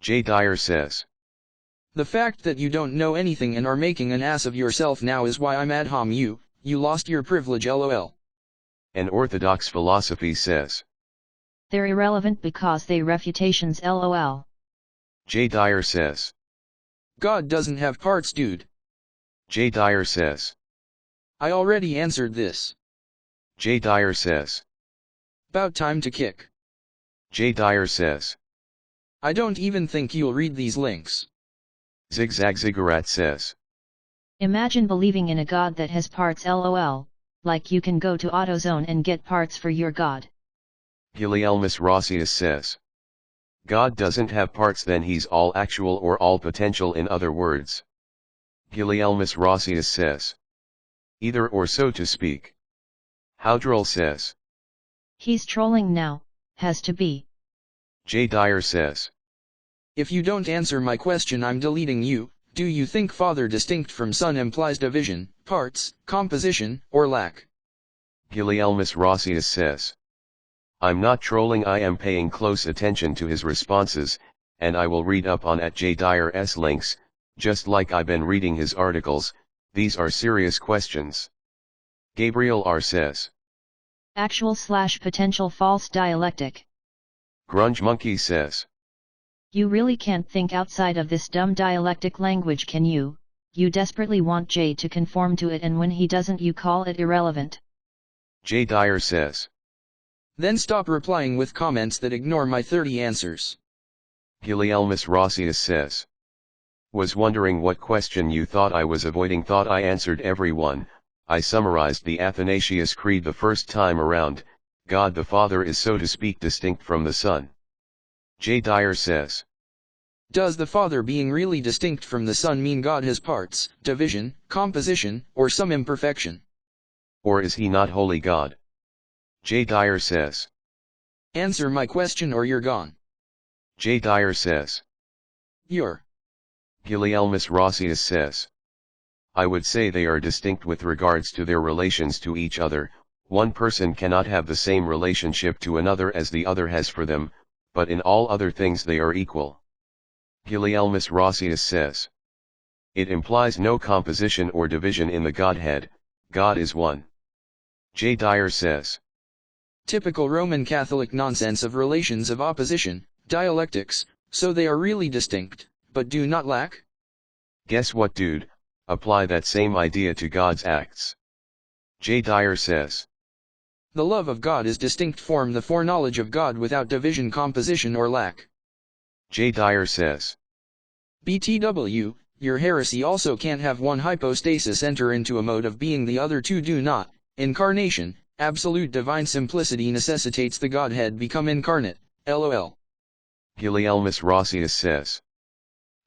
J. Dyer says. The fact that you don't know anything and are making an ass of yourself now is why I'm ad hom you. you lost your privilege lol. An orthodox philosophy says. They're irrelevant because they refutations lol. J. Dyer says. God doesn't have parts, dude. J. Dyer says. I already answered this. J. Dyer says. About time to kick. J. Dyer says. I don't even think you'll read these links. Zigzag Ziggurat says. Imagine believing in a god that has parts lol, like you can go to AutoZone and get parts for your god. Helielmus Rossius says. God doesn't have parts, then he's all actual or all potential, in other words. Helielmus Rossius says. Either or, so to speak. Howdrell says. He's trolling now, has to be. J. Dyer says. If you don't answer my question, I'm deleting you. Do you think Father distinct from Son implies division, parts, composition, or lack? Helielmus Rossius says. I'm not trolling, I am paying close attention to his responses, and I will read up on at J. Dyer's links, just like I've been reading his articles. These are serious questions. Gabriel R. says. Actual/potential false dialectic. Grunge Monkey says. You really can't think outside of this dumb dialectic language, can you? You desperately want Jay to conform to it, and when he doesn't you call it irrelevant. J. Dyer says. Then stop replying with comments that ignore my 30 answers. Helielmus Rossius says. Was wondering what question you thought I was avoiding. Thought I answered every one. I summarized the Athanasius Creed the first time around. God the Father is, so to speak, distinct from the Son. J. Dyer says. Does the Father being really distinct from the Son mean God has parts, division, composition, or some imperfection? Or is he not wholly God? J. Dyer says. Answer my question or you're gone. J. Dyer says. You're. Helielmus Rossius says. I would say they are distinct with regards to their relations to each other. One person cannot have the same relationship to another as the other has for them, but in all other things they are equal. Helielmus Rossius says. It implies no composition or division in the Godhead. God is one. J. Dyer says. Typical Roman Catholic nonsense of relations of opposition, dialectics, so they are really distinct, but do not lack? Guess what, dude? Apply that same idea to God's acts. J. Dyer says. The love of God is distinct form, the foreknowledge of God without division, composition, or lack. J. Dyer says. BTW, your heresy also can't have one hypostasis enter into a mode of being, the other two do not. Incarnation, absolute divine simplicity necessitates the Godhead become incarnate, lol. Helielmus Rossius says.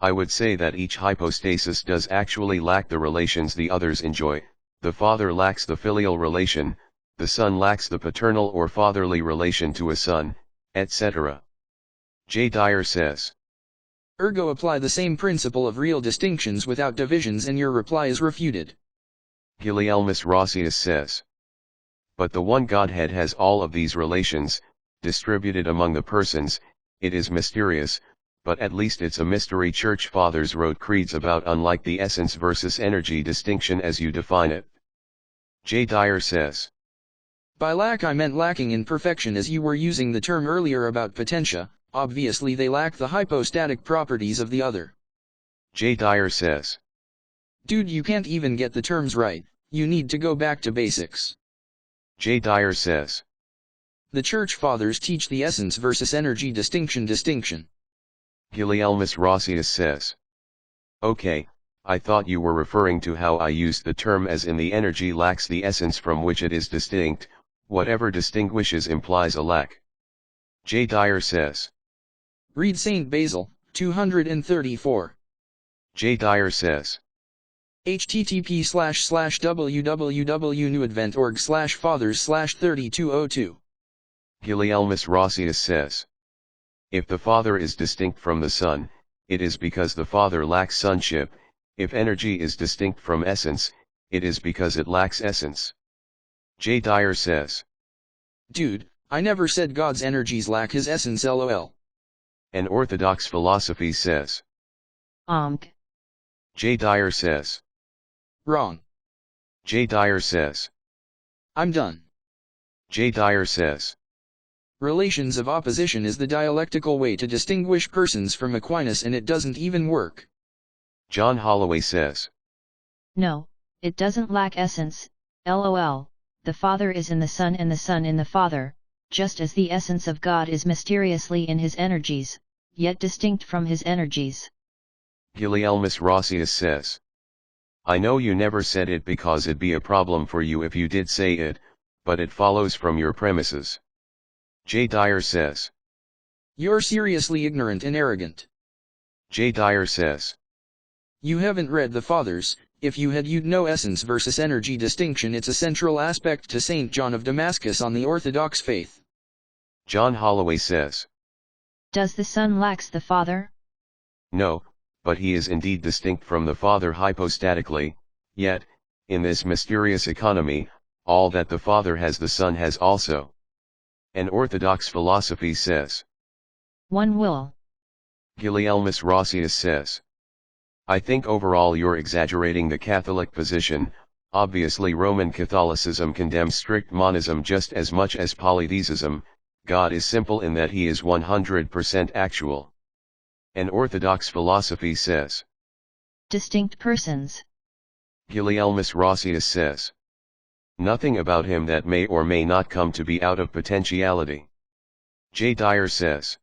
I would say that each hypostasis does actually lack the relations the others enjoy. The Father lacks the filial relation, the Son lacks the paternal or fatherly relation to a son, etc. J. Dyer says. Ergo apply the same principle of real distinctions without divisions and your reply is refuted. Helielmus Rossius says. But the one Godhead has all of these relations, distributed among the persons. It is mysterious, but at least it's a mystery Church Fathers wrote creeds about, unlike the essence versus energy distinction as you define it. J. Dyer says. By lack I meant lacking in perfection, as you were using the term earlier about potentia. Obviously they lack the hypostatic properties of the other. J. Dyer says. Dude, you can't even get the terms right, you need to go back to basics. J. Dyer says. The Church Fathers teach the essence versus energy distinction. Helielmus Rossius says. Okay, I thought you were referring to how I used the term as in the energy lacks the essence from which it is distinct. Whatever distinguishes implies a lack. J. Dyer says. Read St. Basil, 234. J. Dyer says. http://www.newadvent.org/fathers/3202. Helielmus Rossius says. If the Father is distinct from the Son, it is because the Father lacks sonship. If energy is distinct from essence, it is because it lacks essence. J. Dyer says. Dude, I never said God's energies lack his essence, lol. An orthodox philosophy says. Onk. J. Dyer says. Wrong. J. Dyer says. I'm done. J. Dyer says. Relations of opposition is the dialectical way to distinguish persons from Aquinas, and it doesn't even work. John Holloway says. No, it doesn't lack essence, lol, the Father is in the Son and the Son in the Father, just as the essence of God is mysteriously in his energies, yet distinct from his energies. Gulielmus Rossius says. I know you never said it because it'd be a problem for you if you did say it, but it follows from your premises. J. Dyer says. You're seriously ignorant and arrogant. J. Dyer says. You haven't read the Fathers. If you had, you'd know essence versus energy distinction. It's a central aspect to St. John of Damascus on the Orthodox faith. John Holloway says. Does the Son lacks the Father? No, but he is indeed distinct from the Father hypostatically, yet, in this mysterious economy, all that the Father has the Son has also. An Orthodox philosophy says. One will. Gulielmus Rossius says. I think overall you're exaggerating the Catholic position. Obviously Roman Catholicism condemns strict monism just as much as polytheism. God is simple in that he is 100% actual. An Orthodox philosophy says. Distinct persons. Gulielmus Rossius says. Nothing about him that may or may not come to be out of potentiality. J. Dyer says.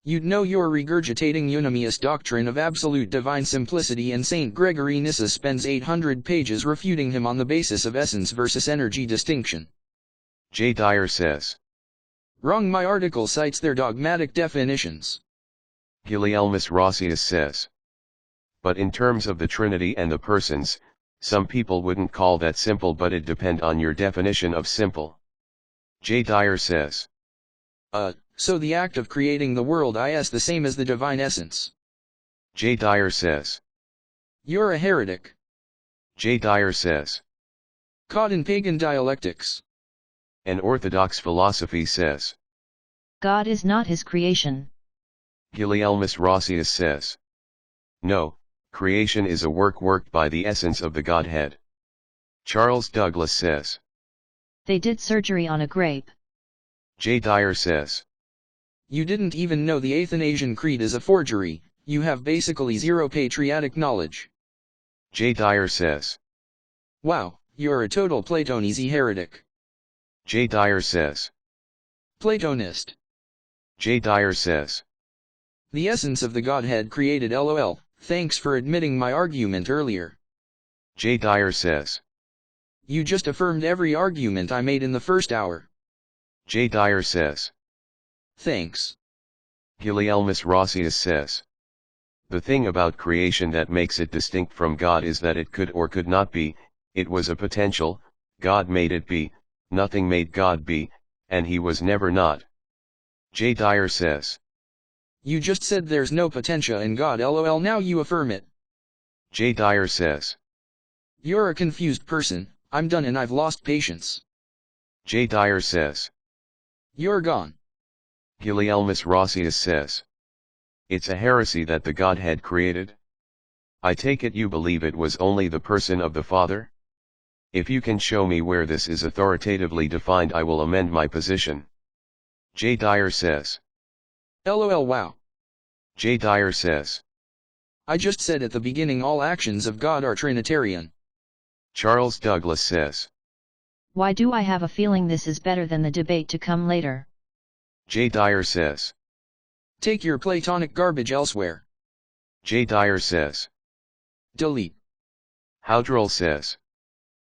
You'd know you're regurgitating Eunomius' doctrine of absolute divine simplicity, and St. Gregory Nyssa spends 800 pages refuting him on the basis of essence versus energy distinction. J. Dyer says. Wrong. My article cites their dogmatic definitions. Gulielmus Rossius says. But in terms of the Trinity and the persons, some people wouldn't call that simple, but it depend on your definition of simple. J. Dyer says. So the act of creating the world is the same as the divine essence. J. Dyer says. You're a heretic. J. Dyer says. Caught in pagan dialectics. An Orthodox philosophy says. God is not his creation. Gulielmus Rossius says. No, creation is a work worked by the essence of the Godhead. Charles Douglas says. They did surgery on a grape. J. Dyer says. You didn't even know the Athanasian Creed is a forgery. You have basically zero patriotic knowledge. J. Dyer says. Wow, you're a total Platonese heretic. J. Dyer says. Platonist. J. Dyer says. The essence of the Godhead created LOL. Thanks for admitting my argument earlier. J. Dyer says. You just affirmed every argument I made in the first hour. J. Dyer says. Thanks. Gulielmus Rossius says. The thing about creation that makes it distinct from God is that it could or could not be, it was a potential, God made it be, nothing made God be, and he was never not. J. Dyer says. You just said there's no potentia in God, LOL, now you affirm it. J. Dyer says. You're a confused person. I'm done and I've lost patience. J. Dyer says. You're gone. Gulielmus Rossius says. It's a heresy that the Godhead created? I take it you believe it was only the person of the Father? If you can show me where this is authoritatively defined, I will amend my position. J. Dyer says. LOL, wow. J. Dyer says. I just said at the beginning all actions of God are Trinitarian. Charles Douglas says. Why do I have a feeling this is better than the debate to come later? J. Dyer says. Take your Platonic garbage elsewhere. J. Dyer says. Delete. Howdrell says.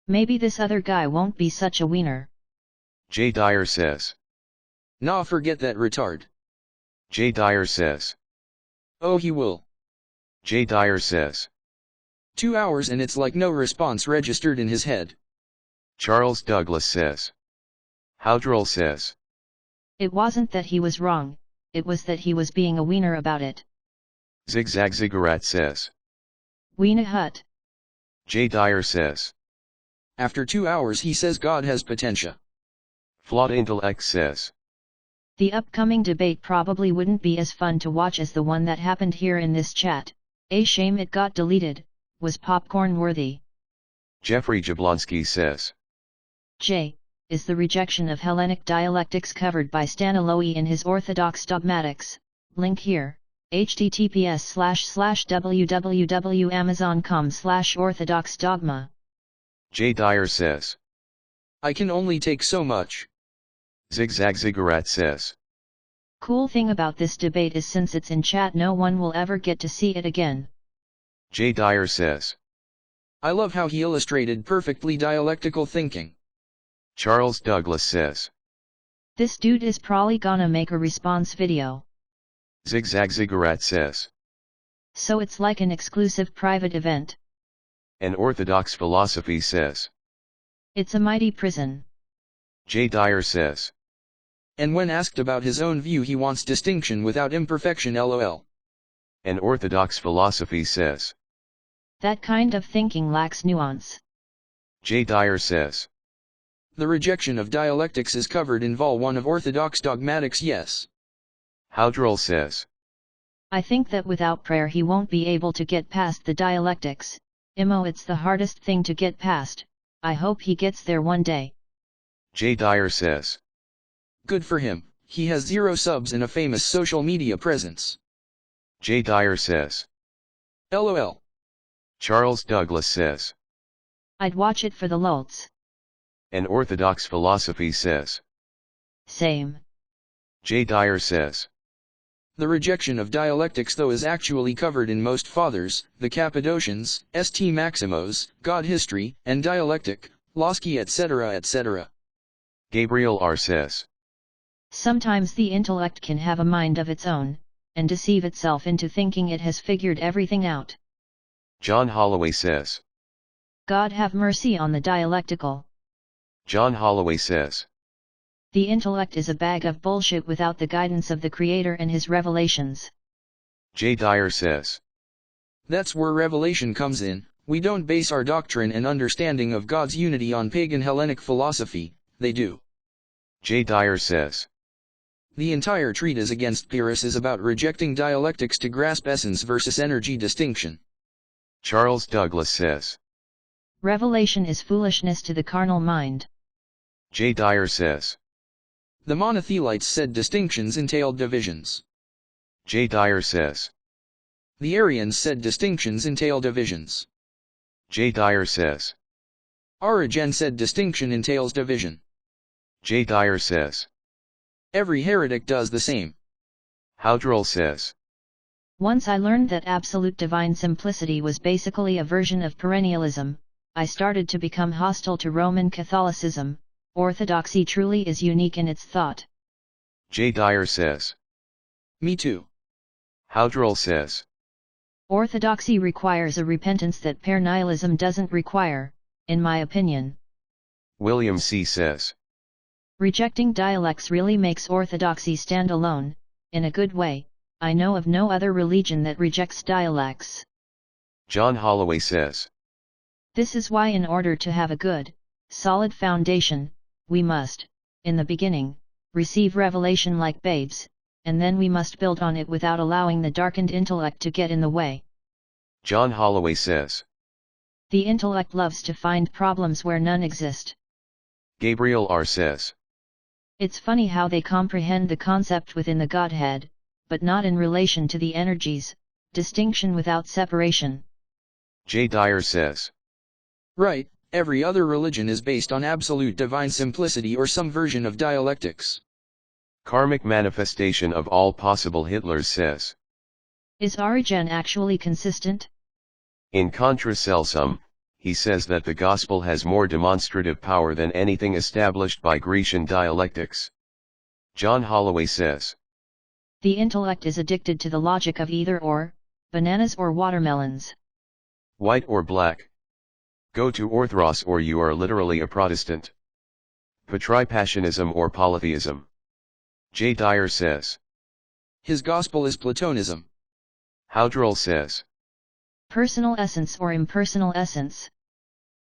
Maybe this other guy won't be such a wiener. J. Dyer says. Nah, forget that retard. J. Dyer says. Oh, he will. J. Dyer says. 2 hours and it's like no response registered in his head. Charles Douglas says. Howdrell says. It wasn't that he was wrong, it was that he was being a wiener about it. Zigzag Ziggurat says. Wiener hut. J. Dyer says. After 2 hours he says God has potentia. Flawed Intellect says. The upcoming debate probably wouldn't be as fun to watch as the one that happened here in this chat. A shame it got deleted, was popcorn worthy. Jeffrey Jablonski says. J. Is the rejection of Hellenic dialectics covered by Staniloae in his Orthodox Dogmatics? Link here, https://www.amazon.com/orthodoxdogma. J. Dyer says. I can only take so much. Zigzag Ziggurat says. Cool thing about this debate is since it's in chat no one will ever get to see it again. J. Dyer says. I love how he illustrated perfectly dialectical thinking. Charles Douglas says. This dude is probably gonna make a response video. Zigzag Ziggurat says. So it's like an exclusive private event. An Orthodox Philosophy says. It's a mighty prison. J. Dyer says. And when asked about his own view he wants distinction without imperfection lol. An Orthodox Philosophy says. That kind of thinking lacks nuance. J. Dyer says. The rejection of dialectics is covered in Vol 1 of Orthodox Dogmatics yes. Howdrell says. I think that without prayer he won't be able to get past the dialectics. Imo, it's the hardest thing to get past. I hope he gets there one day. J. Dyer says. Good for him, he has 0 subs and a famous social media presence. J. Dyer says. LOL. Charles Douglas says. I'd watch it for the lulz. An Orthodox Philosophy says. Same. J. Dyer says. The rejection of dialectics though is actually covered in most fathers, the Cappadocians, St. Maximos, God History, and Dialectic, Losky etc. etc. Gabriel R. says. Sometimes the intellect can have a mind of its own, and deceive itself into thinking it has figured everything out. John Holloway says. God have mercy on the dialectical. John Holloway says. The intellect is a bag of bullshit without the guidance of the Creator and His revelations. J. Dyer says. That's where revelation comes in. We don't base our doctrine and understanding of God's unity on pagan Hellenic philosophy, they do. J. Dyer says. The entire treatise against Pyrrhus is about rejecting dialectics to grasp essence versus energy distinction. Charles Douglas says. Revelation is foolishness to the carnal mind. J. Dyer says. The Monothelites said distinctions entailed divisions. J. Dyer says. The Arians said distinctions entail divisions. J. Dyer says. Origen said distinction entails division. J. Dyer says. Every heretic does the same. Howdrell says. Once I learned that absolute divine simplicity was basically a version of perennialism, I started to become hostile to Roman Catholicism. Orthodoxy truly is unique in its thought. J. Dyer says. Me too. Howdrell says. Orthodoxy requires a repentance that perennialism doesn't require, in my opinion. William C. says. Rejecting dialects really makes orthodoxy stand alone, in a good way. I know of no other religion that rejects dialects. John Holloway says. This is why in order to have a good, solid foundation, we must, in the beginning, receive revelation like babes, and then we must build on it without allowing the darkened intellect to get in the way. John Holloway says. The intellect loves to find problems where none exist. Gabriel R. says. It's funny how they comprehend the concept within the Godhead, but not in relation to the energies, distinction without separation. J. Dyer says. Right, every other religion is based on absolute divine simplicity or some version of dialectics. Karmic manifestation of all possible Hitlers says. Is Origen actually consistent? In Contra Celsum, he says that the gospel has more demonstrative power than anything established by Grecian dialectics. John Holloway says. The intellect is addicted to the logic of either or, bananas or watermelons. White or black. Go to Orthros or you are literally a Protestant. Patripassionism or polytheism. J. Dyer says. His gospel is Platonism. Howdrell says. Personal essence or impersonal essence.